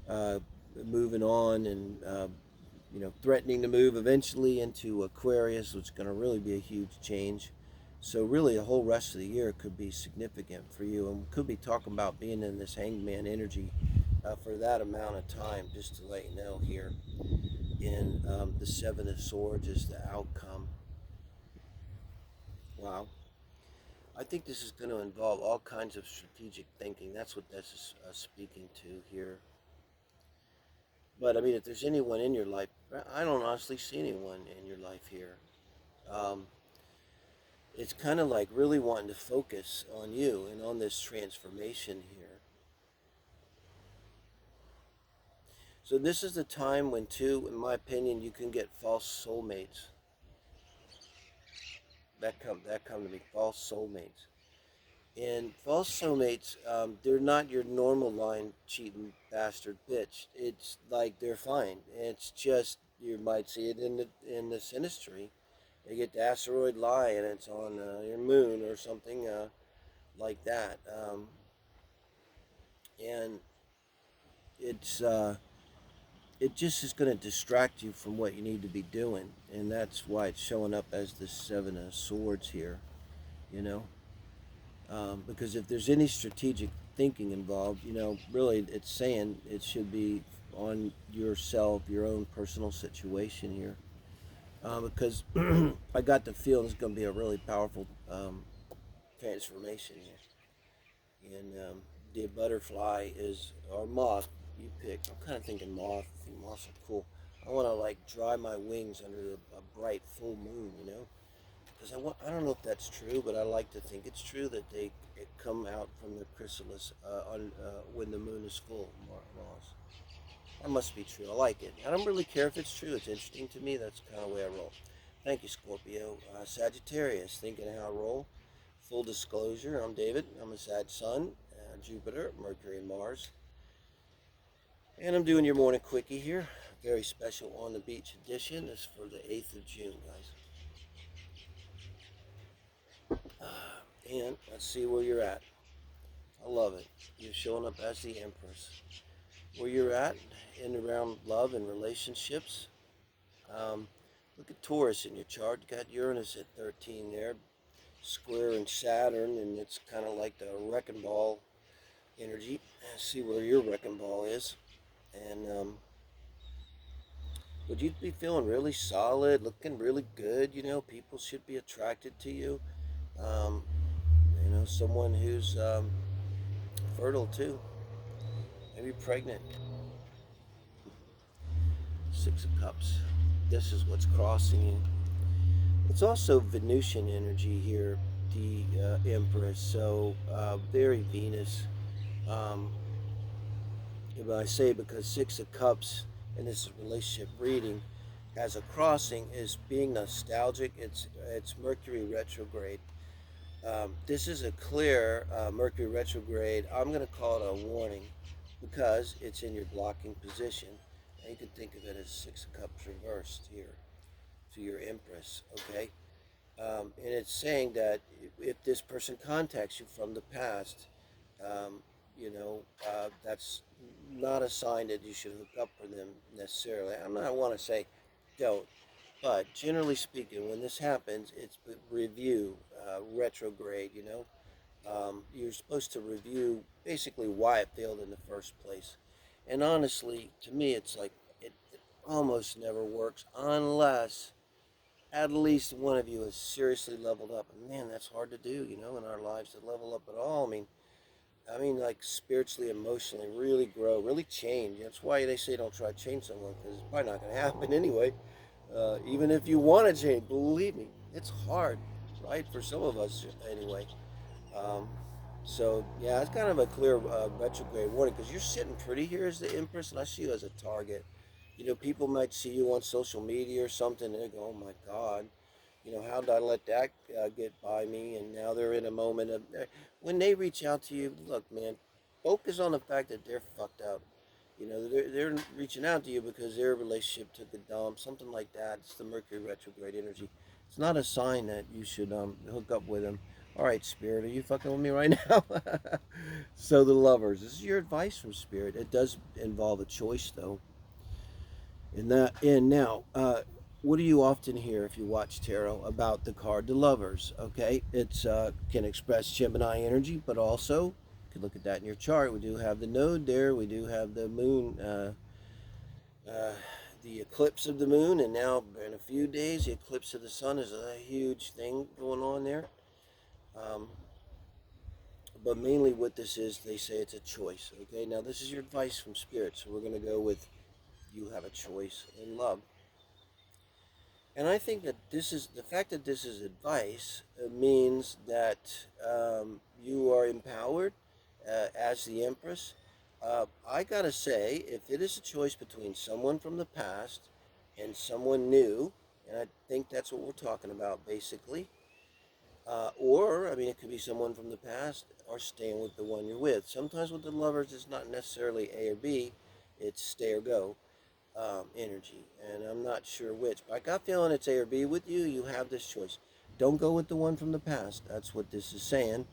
uh, moving on, and threatening to move eventually into Aquarius, which is going to really be a huge change. So really, the whole rest of the year could be significant for you, and we could be talking about being in this hangman energy for that amount of time. Just to let you know here, in the Seven of Swords is the outcome. Wow. I think this is going to involve all kinds of strategic thinking. That's what this is speaking to here. But I mean, if there's anyone in your life, I don't honestly see anyone in your life here. Um, it's kind of like really wanting to focus on you and on this transformation here. So this is the time when, too, in my opinion, you can get false soulmates. That come to me, false soulmates. And false soulmates, they're not your normal line cheating bastard bitch. It's like they're fine. It's just you might see it in the synastry. You get the asteroid lie and it's on your moon or something like that, and it's it just is going to distract you from what you need to be doing, and that's why it's showing up as the Seven of Swords here. You know, because if there's any strategic thinking involved, really it's saying it should be on yourself, your own personal situation here. Because I got the feeling it's going to be a really powerful transformation here. And the butterfly is, or moth, you pick. I'm kind of thinking moth. I think moths are cool. I want to like dry my wings under a bright full moon, because I don't know if that's true, but I like to think it's true that they come out from the chrysalis when the moon is full. Moths. That must be true. I like it. I don't really care if it's true. It's interesting to me. That's kind of the way I roll. Thank you, Scorpio. Sagittarius, thinking how I roll. Full disclosure, I'm David. I'm a Sag Sun, Jupiter, Mercury, and Mars. And I'm doing your morning quickie here. Very special on the beach edition. This is for the 8th of June, guys. And let's see where you're at. I love it. You're showing up as the Empress. Where you're at in around love and relationships. Look at Taurus in your chart. You got Uranus at 13 there, square in Saturn, and it's kind of like the wrecking ball energy. See where your wrecking ball is. And would you be feeling really solid, looking really good? You know, people should be attracted to you. Um, you know, someone who's fertile too, maybe pregnant. Six of Cups. This is what's crossing you. It's also Venusian energy here, the Empress. So very Venus. Um, but I say because Six of Cups, and this is relationship reading, as a crossing is being nostalgic. It's Mercury retrograde. This is a clear Mercury retrograde. I'm going to call it a warning because it's in your blocking position. And you can think of it as Six of Cups reversed here to your Empress, okay? And it's saying that if this person contacts you from the past, um, that's not a sign that you should hook up with them necessarily. I want to say don't, but generally speaking, when this happens, it's review, retrograde, you're supposed to review basically why it failed in the first place. And honestly, to me, it's like it almost never works unless at least one of you has seriously leveled up. And man, that's hard to do, in our lives to level up at all. I mean, like spiritually, emotionally, really grow, really change. That's why they say don't try to change someone because it's probably not going to happen anyway. Even if you want to change, believe me, it's hard, right? For some of us, anyway. Um, so yeah, it's kind of a clear retrograde warning because you're sitting pretty here as the Empress, and I see you as a target. People might see you on social media or something, and they go, "Oh my God, how did I let that get by me?" And now they're in a moment of when they reach out to you. Look, man, focus on the fact that they're fucked up. They're reaching out to you because their relationship took a dump, something like that. It's the Mercury retrograde energy. It's not a sign that you should hook up with them. All right, Spirit, are you fucking with me right now? So the Lovers. This is your advice from Spirit. It does involve a choice, though. And now, what do you often hear if you watch tarot about the card the Lovers? Okay, it's can express Gemini energy, but also you can look at that in your chart. We do have the node there. We do have the moon, uh, the eclipse of the moon, and now in a few days, the eclipse of the sun is a huge thing going on there. Um, but mainly, what this is, they say it's a choice. Okay, now this is your advice from Spirit, so we're going to go with you have a choice in love. And I think that this is the fact that this is advice means that you are empowered as the Empress. I gotta say, if it is a choice between someone from the past and someone new, and I think that's what we're talking about basically, or I mean, it could be someone from the past or staying with the one you're with. Sometimes with the Lovers, it's not necessarily A or B, it's stay or go energy, and I'm not sure which. But I got feeling it's A or B. With you, you have this choice. Don't go with the one from the past. That's what this is saying.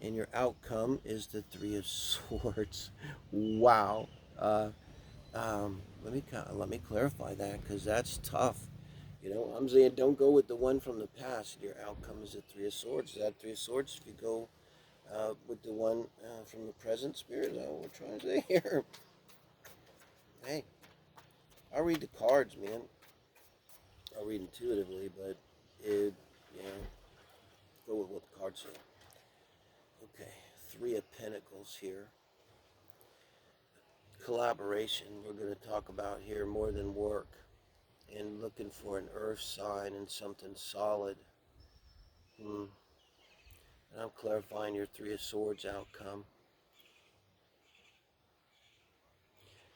And your outcome is the Three of Swords. Wow. Uh, let me clarify that because that's tough. I'm saying don't go with the one from the past. Your outcome is the Three of Swords. Is that Three of Swords? If you go with the one from the present, Spirit, is that what we're trying to say here? Hey, I read the cards, man. I read intuitively, but it, you know, go with what the cards say. Okay, Three of Pentacles here. Collaboration, we're going to talk about here more than work. And looking for an earth sign and something solid. And I'm clarifying your Three of Swords outcome.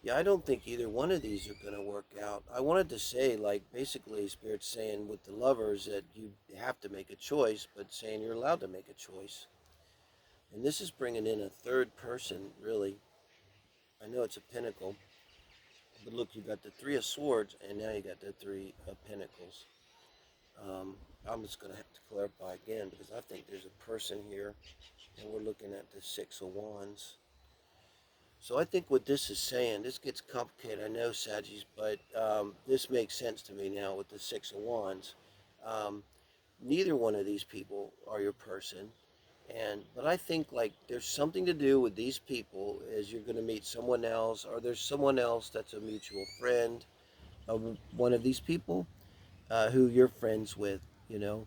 Yeah, I don't think either one of these are going to work out. I wanted to say, like, basically, Spirit's saying with the Lovers that you have to make a choice, but saying you're allowed to make a choice. And this is bringing in a third person, really. I know it's a pentacle, but look, you got the Three of Swords, and now you got the Three of Pentacles. I'm just going to have to clarify again, because I think there's a person here, and we're looking at the Six of Wands. So I think what this is saying, this gets complicated, I know, Saggies, but this makes sense to me now with the Six of Wands. Um, Neither one of these people are your person. But I think like there's something to do with these people as you're going to meet someone else, or there's someone else that's a mutual friend, one of these people who you're friends with, you know,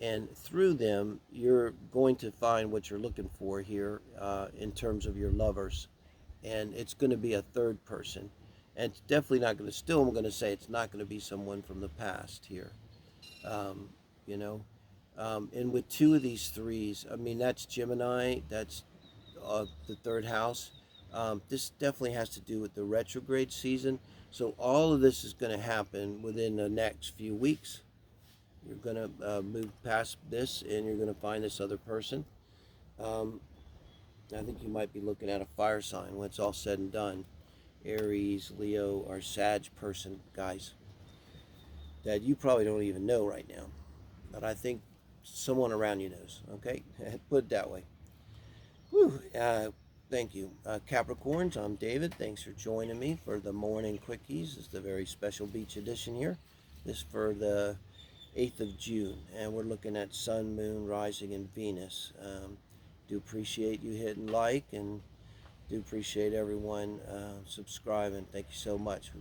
and through them, you're going to find what you're looking for here in terms of your lovers. And it's going to be a third person. And it's definitely not going to, still, I'm going to say it's not going to be someone from the past here, um, you know. And with two of these threes, I mean, that's Gemini, that's the third house. This definitely has to do with the retrograde season. So all of this is going to happen within the next few weeks. You're going to move past this and you're going to find this other person. Um, I think you might be looking at a fire sign when it's all said and done. Aries, Leo, or Sag person, guys, that you probably don't even know right now. But I think someone around you knows, okay? Put it that way. Whew, thank you. Capricorns, I'm David. Thanks for joining me for the Morning Quickies. It's the very special beach edition here. This for the 8th of June. And we're looking at Sun, Moon, Rising, and Venus. Do appreciate you hitting like and do appreciate everyone subscribing. Thank you so much. We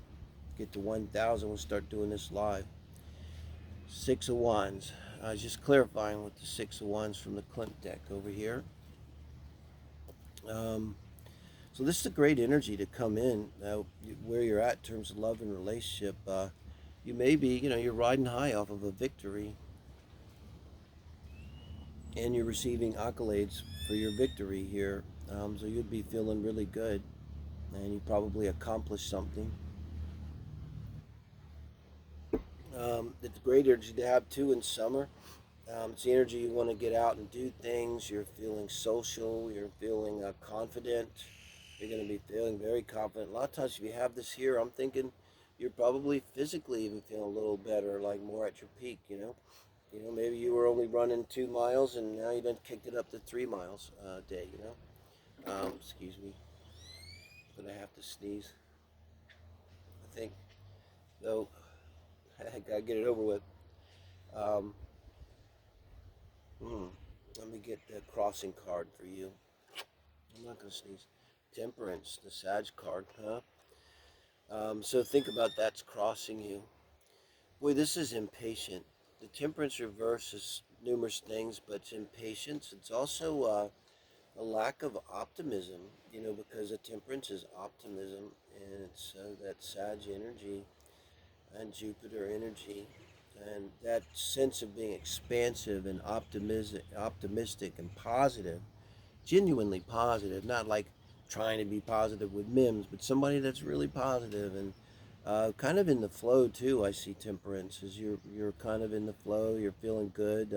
get to 1,000, we'll start doing this live. Six of Wands. I was just clarifying with the Six of Wands from the Klimt deck over here. So this is a great energy to come in where you're at in terms of love and relationship. You may be, you know, you're riding high off of a victory and you're receiving accolades for your victory here. So you'd be feeling really good and you probably accomplished something. It's great energy to have too in summer. It's the energy you want to get out and do things. You're feeling social. You're feeling confident. You're going to be feeling very confident. A lot of times, if you have this here, I'm thinking you're probably physically even feeling a little better, like more at your peak. You know, maybe you were only running 2 miles and now you done kicked it up to 3 miles a day. You know, excuse me, but I have to sneeze. I think though, I gotta get it over with. Um, Let me get the crossing card for you. I'm not gonna sneeze. Temperance, the Sag card, huh? So think about that's crossing you. Boy, this is impatient. The Temperance reverse is numerous things, but it's impatience. It's also a lack of optimism, you know, because the Temperance is optimism, and it's that Sag energy and Jupiter energy, and that sense of being expansive and optimistic and positive, genuinely positive, not like trying to be positive with Mims, but somebody that's really positive and kind of in the flow too. I see Temperance as you're kind of in the flow. You're feeling good,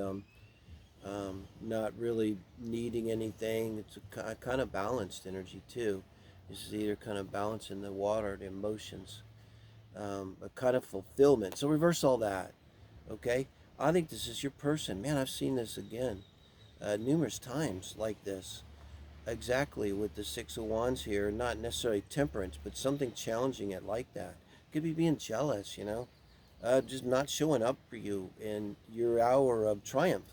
not really needing anything. It's a kind of balanced energy too. This is either kind of balancing the water, the emotions, a kind of fulfillment. So reverse all that, okay? I think this is your person. Man, I've seen this again numerous times like this. Exactly with the Six of Wands here, not necessarily temperance, but something challenging it like that. Could be being jealous, you know, just not showing up for you in your hour of triumph.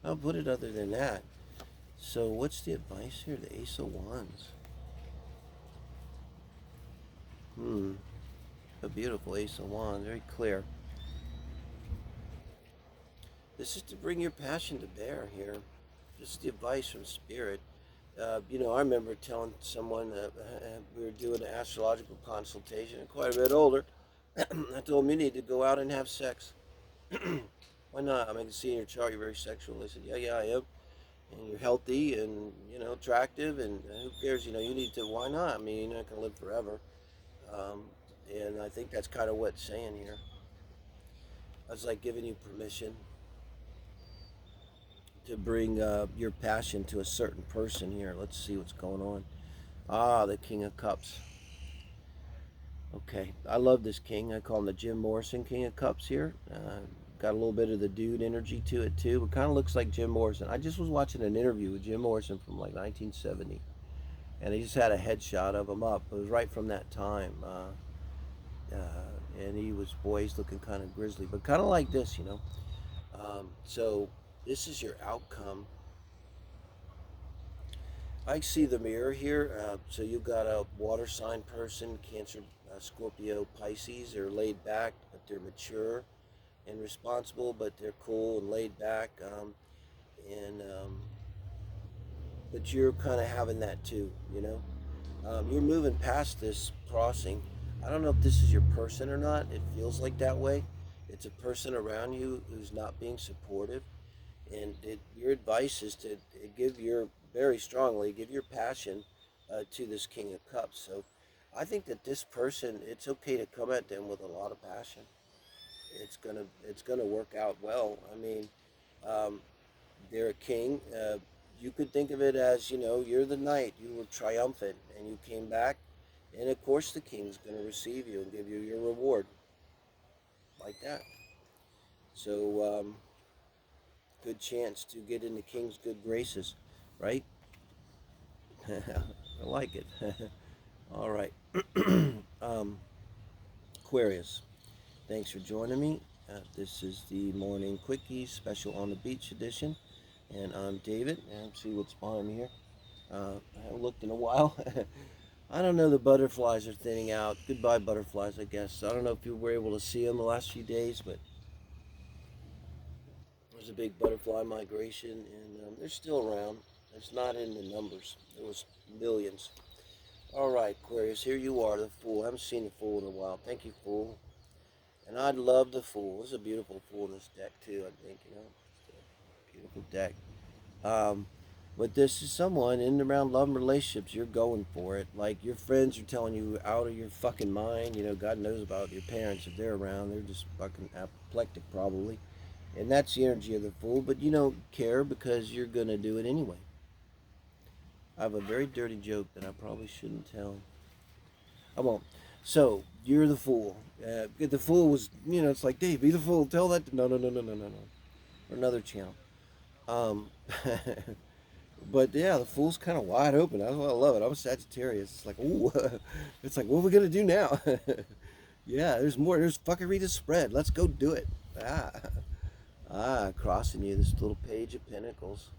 I'll put it other than that. So what's the advice here? The Ace of Wands. A beautiful Ace of Wands, very clear. This is to bring your passion to bear here. This is the advice from Spirit. You know, I remember telling someone that we were doing an astrological consultation, quite a bit older. I told them you need to go out and have sex. Why not? I mean, I can see in your chart you're very sexual. They said, yeah, I am. And you're healthy and, you know, attractive and who cares? You know, you need to, why not? I mean, you're not going to live forever. Um, and I think that's kind of what it's saying here. I was like giving you permission to bring your passion to a certain person here. Let's see what's going on. Ah, the King of Cups. Okay, I love this king. I call him the Jim Morrison King of Cups here. Got a little bit of the dude energy to it too, but kind of looks like Jim Morrison. I just was watching an interview with Jim Morrison from like 1970, and he just had a headshot of him up. It was right from that time, and he was, boy, he's looking kind of grizzly, but kind of like this, you know. So this is your outcome. I see the mirror here. So you've got a water sign person, Cancer, Scorpio, Pisces are laid back, but they're mature and responsible, but they're cool and laid back. And But you're kind of having that too, you know. You're moving past this crossing. I don't know if this is your person or not. It feels like that way. It's a person around you who's not being supportive, and your advice is to give your very strongly give your passion to this King of Cups. So, I think that this person, it's okay to come at them with a lot of passion. It's gonna work out well. I mean, um, they're a king. You could think of it as, you're the knight. You were triumphant and you came back. And of course, the king's going to receive you and give you your reward like that. So, good chance to get in the king's good graces, right? I like it. All right. um, Aquarius, thanks for joining me. This is the Morning Quickies Special on the Beach edition. And I'm David, and see what's behind me here. I haven't looked in a while. I don't know, the butterflies are thinning out. Goodbye, butterflies, I guess. I don't know if you were able to see them the last few days, but there's a big butterfly migration, and they're still around. It's not in the numbers. There was millions. All right, Aquarius, here you are, the Fool. I haven't seen the Fool in a while. Thank you, Fool. And I love the Fool. There's a beautiful Fool in this deck, too, I think, It's a beautiful deck. Um, but this is someone in and around love and relationships. You're going for it. Like, your friends are telling you out of your fucking mind. God knows about your parents if they're around. They're just fucking apoplectic probably. And that's the energy of the Fool. But you don't care because you're going to do it anyway. I have a very dirty joke that I probably shouldn't tell. I won't. So, you're the Fool. The Fool was, it's like, Dave, be the Fool. Tell that to... No. Or another channel. Um, but yeah, the Fool's kind of wide open. That's why I love it. I'm a Sagittarius. It's like, ooh, it's like, what are we gonna do now? Yeah, there's more. There's fucking read the spread. Let's go do it. Crossing you, this little Page of Pentacles.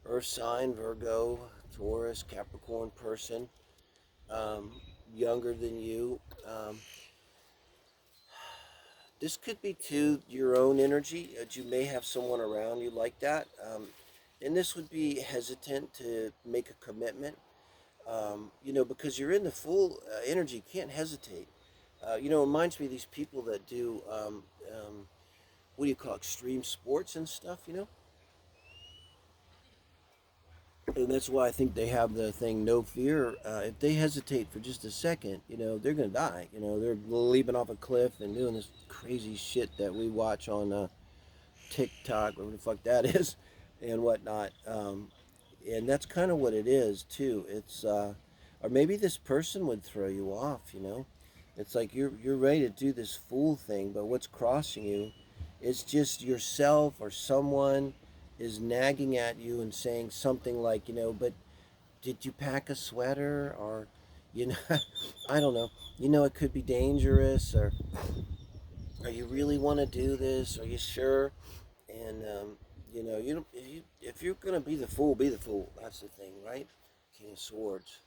Earth sign, Virgo, Taurus, Capricorn person, um, younger than you. This could be to your own energy. You may have someone around you like that. And this would be hesitant to make a commitment, because you're in the full energy, can't hesitate. It reminds me of these people that do, what do you call it, extreme sports and stuff. And that's why I think they have the thing, no fear. If they hesitate for just a second, they're going to die. They're leaping off a cliff and doing this crazy shit that we watch on TikTok, whatever the fuck that is, and whatnot. And that's kind of what it is, too. It's, or maybe this person would throw you off. It's like you're ready to do this Fool thing, but what's crossing you is just yourself or someone is nagging at you and saying something like, but did you pack a sweater? Or, I don't know. It could be dangerous, or you really want to do this? Are you sure? And, you don't, if you're going to be the Fool, be the Fool. That's the thing, right? King of Swords.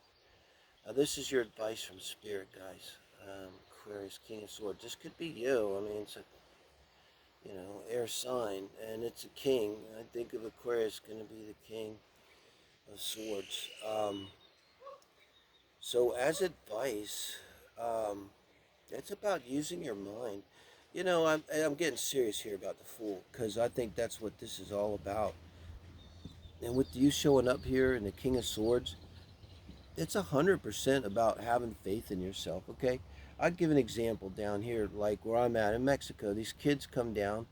Now, this is your advice from Spirit, guys. Aquarius, King of Swords. This could be you. I mean, it's a air sign, and it's a king. I think of Aquarius going to be the King of Swords. So as advice, it's about using your mind. I'm getting serious here about the Fool, because I think that's what this is all about. And with you showing up here in the King of Swords, it's 100% about having faith in yourself, okay? I'll give an example down here, like where I'm at in Mexico. These kids come down,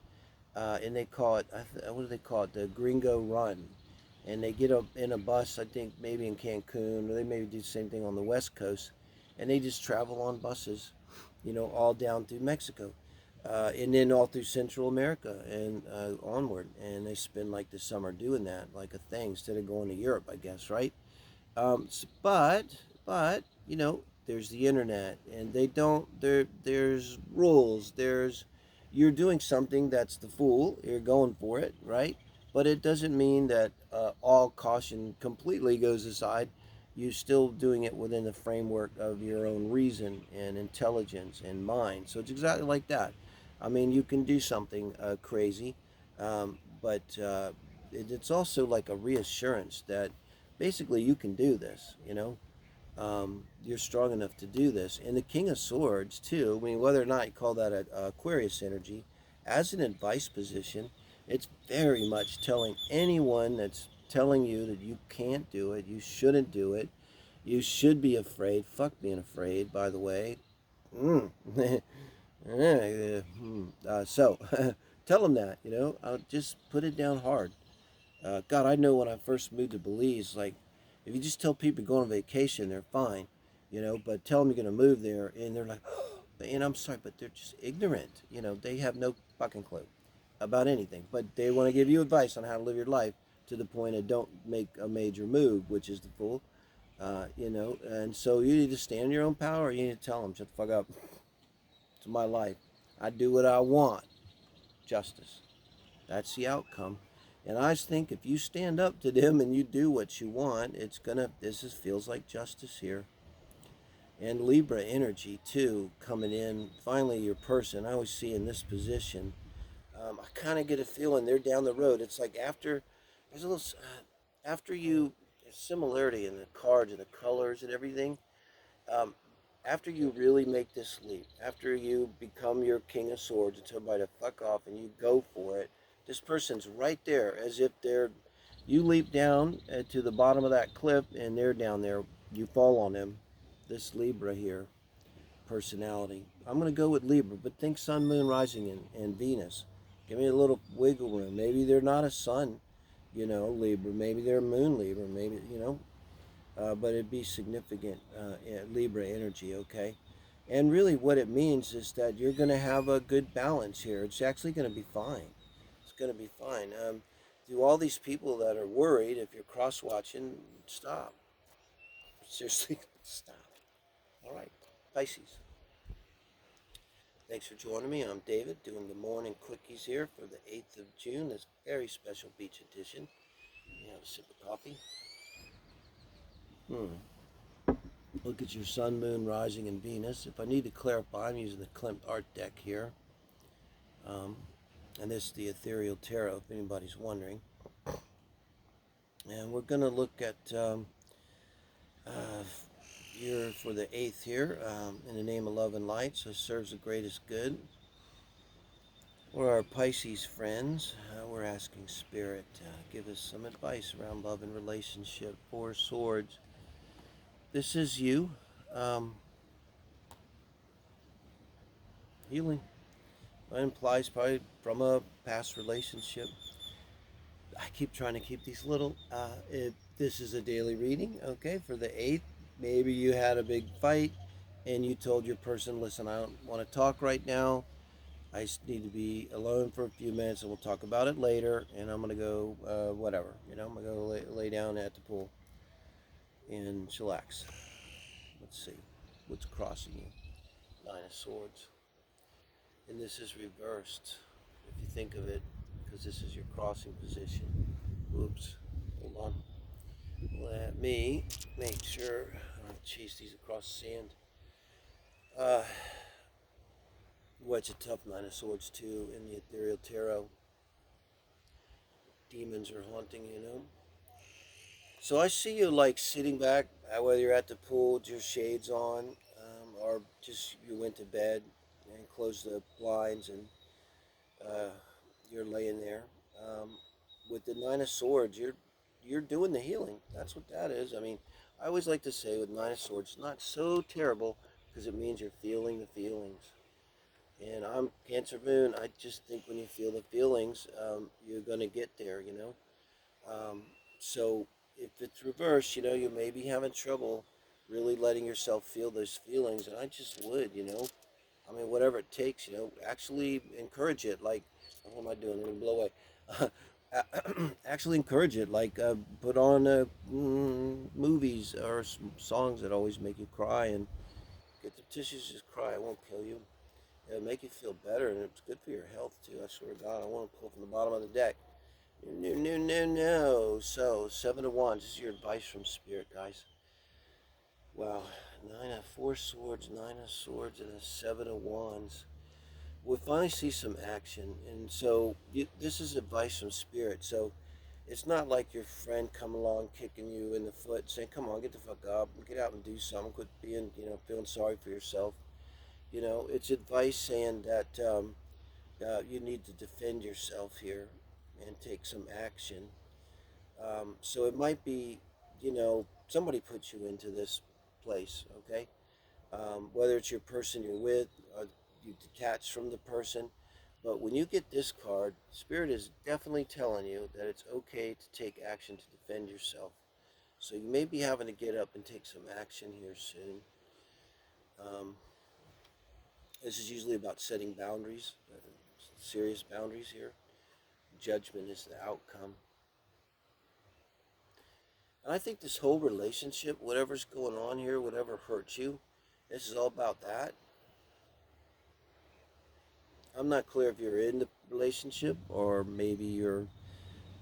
and they call it, what do they call it? The Gringo Run. And they get up in a bus, I think maybe in Cancun, or they maybe do the same thing on the West Coast. And they just travel on buses, all down through Mexico. And then all through Central America and onward. And they spend like the summer doing that, like a thing, instead of going to Europe, I guess, right? But there's the internet, and there's rules. You're doing something that's the Fool. You're going for it, right? But it doesn't mean that all caution completely goes aside. you're still doing it within the framework of your own reason and intelligence and mind. So it's exactly like that. I mean, you can do something crazy, but it's also like a reassurance that basically you can do this, you know. You're strong enough to do this. And the King of Swords, too, I mean, whether or not you call that a Aquarius energy, as an advice position, it's very much telling anyone that's telling you that you can't do it, you shouldn't do it, you should be afraid. Fuck being afraid, by the way. Mm. So, tell them that, you know, just put it down hard. God, I know when I first moved to Belize, like, if you just tell people to go on vacation, they're fine, you know, but tell them you're going to move there, and they're like, and I'm sorry, but they're just ignorant. You know, they have no fucking clue about anything, but they want to give you advice on how to live your life to the point of don't make a major move, which is the fool, you know, and so you need to stand in your own power, or you need to tell them, shut the fuck up. It's my life. I do what I want. Justice. That's the outcome. And I just think if you stand up to them and you do what you want, this feels like justice here. And Libra energy too, coming in. Finally, your person, I always see in this position, I kind of get a feeling they're down the road. It's like there's a little, after there's similarity in the cards and the colors and everything. Um, After you really make this leap, after you become your King of Swords and tell everybody to fuck off and you go for it, this person's right there as if you leap down to the bottom of that cliff and they're down there. You fall on them. This Libra here, personality. I'm going to go with Libra, but think Sun, Moon, Rising, and Venus. Give me a little wiggle room. Maybe they're not a Sun, you know, Libra. Maybe they're a Moon Libra. Maybe, you know, but it'd be significant Libra energy, okay? And really what it means is that you're going to have a good balance here. It's actually going to be fine. It's going to be fine. To all these people that are worried, if you're cross-watching, stop. Seriously, stop. All right, Pisces. Thanks for joining me. I'm David, doing the Morning Quickies here for the 8th of June, this very special beach edition. You have a sip of coffee. Look at your Sun, Moon, Rising, and Venus. If I need to clarify, I'm using the Klimt Art deck here. And this is the Ethereal Tarot, if anybody's wondering. And we're going to look at here for the 8th here, in the name of love and light, so serves the greatest good. For our Pisces friends, we're asking Spirit to give us some advice around love and relationship. 4 Swords. This is you. Healing. That implies probably from a past relationship. I keep trying to keep these little. This is a daily reading, okay, for the 8th. Maybe you had a big fight and you told your person, listen, I don't want to talk right now. I just need to be alone for a few minutes and we'll talk about it later. And I'm going to go, whatever, you know, I'm going to go lay down at the pool and chillax. Let's see what's crossing you. 9 of Swords. And this is reversed, if you think of it, because this is your crossing position. Oops, hold on. Let me make sure I don't chase these across the sand. What's a tough 9 of Swords too in the Ethereal Tarot. Demons are haunting, you know. So I see you like sitting back, whether you're at the pool with your shades on, or just you went to bed and closed the blinds and you're laying there. With the 9 of Swords, you're doing the healing. That's what that is. I mean, I always like to say with 9 of Swords, it's not so terrible because it means you're feeling the feelings. And I'm Cancer Moon. I just think when you feel the feelings, you're going to get there, you know. So if it's reversed, you know, you may be having trouble really letting yourself feel those feelings. And I just would, you know. I mean, whatever it takes, you know, actually encourage it. Like, what am I doing? I'm going to blow away. Actually encourage it. Like, put on movies or songs that always make you cry and get the tissues, just cry. It won't kill you. It'll make you feel better, and it's good for your health, too. I swear to God, I want to pull from the bottom of the deck. No. So, 7 of Wands. This is your advice from Spirit, guys. Wow, 4 swords, 9 of swords, and a 7 of wands. We finally see some action, and so this is advice from spirit. So it's not like your friend come along kicking you in the foot, saying, "Come on, get the fuck up, get out and do something. Quit being, feeling sorry for yourself." It's advice saying that you need to defend yourself here and take some action. So it might be, somebody put you into this place, okay? Whether it's your person you're with, or you detach from the person. But when you get this card, Spirit is definitely telling you that it's okay to take action to defend yourself. So you may be having to get up and take some action here soon. Um, this is usually about setting boundaries, serious boundaries here. Judgment is the outcome. And I think this whole relationship, whatever's going on here, whatever hurts you, this is all about that. I'm not clear if you're in the relationship or maybe you're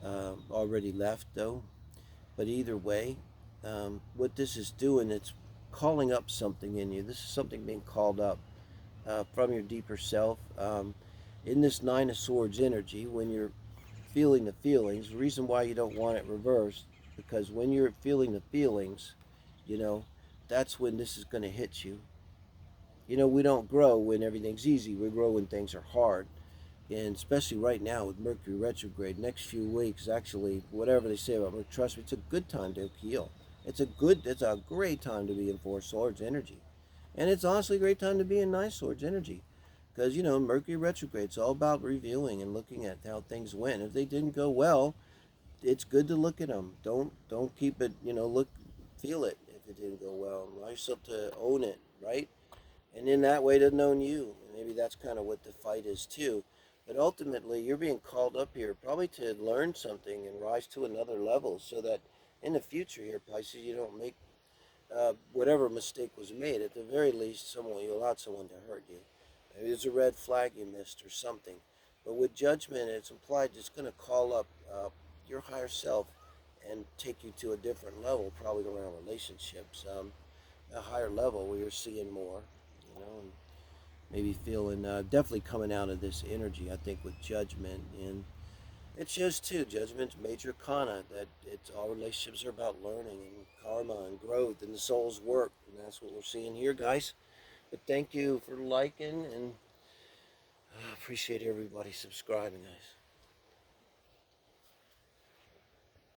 already left, though. But either way, what this is doing, it's calling up something in you. This is something being called up from your deeper self. In this Nine of Swords energy, when you're feeling the feelings, the reason why you don't want it reversed, because when you're feeling the feelings, you know, that's when this is going to hit you. We don't grow when everything's easy. We grow when things are hard. And especially right now with Mercury retrograde, next few weeks, actually, whatever they say about Mercury, trust me, it's a good time to heal. It's a great time to be in Four Swords energy. And it's honestly a great time to be in Nine Swords energy. Because, Mercury retrograde, it's all about reviewing and looking at how things went. If they didn't go well, it's good to look at them. Don't keep it, feel it if it didn't go well. Allow yourself to own it, right? And in that way, to own you. Maybe that's kind of what the fight is too. But ultimately, you're being called up here probably to learn something and rise to another level, so that in the future here, Pisces, you don't make whatever mistake was made. At the very least, you allowed someone to hurt you. Maybe there's a red flag you missed or something. But with judgment, it's implied it's going to call up your higher self and take you to a different level, probably around relationships, a higher level where you're seeing more, and maybe feeling definitely coming out of this energy. I think with judgment, and it shows too. Judgment's major kana, that it's all relationships are about learning and karma and growth and the soul's work, and that's what we're seeing here, guys. But thank you for liking, and I appreciate everybody subscribing, guys.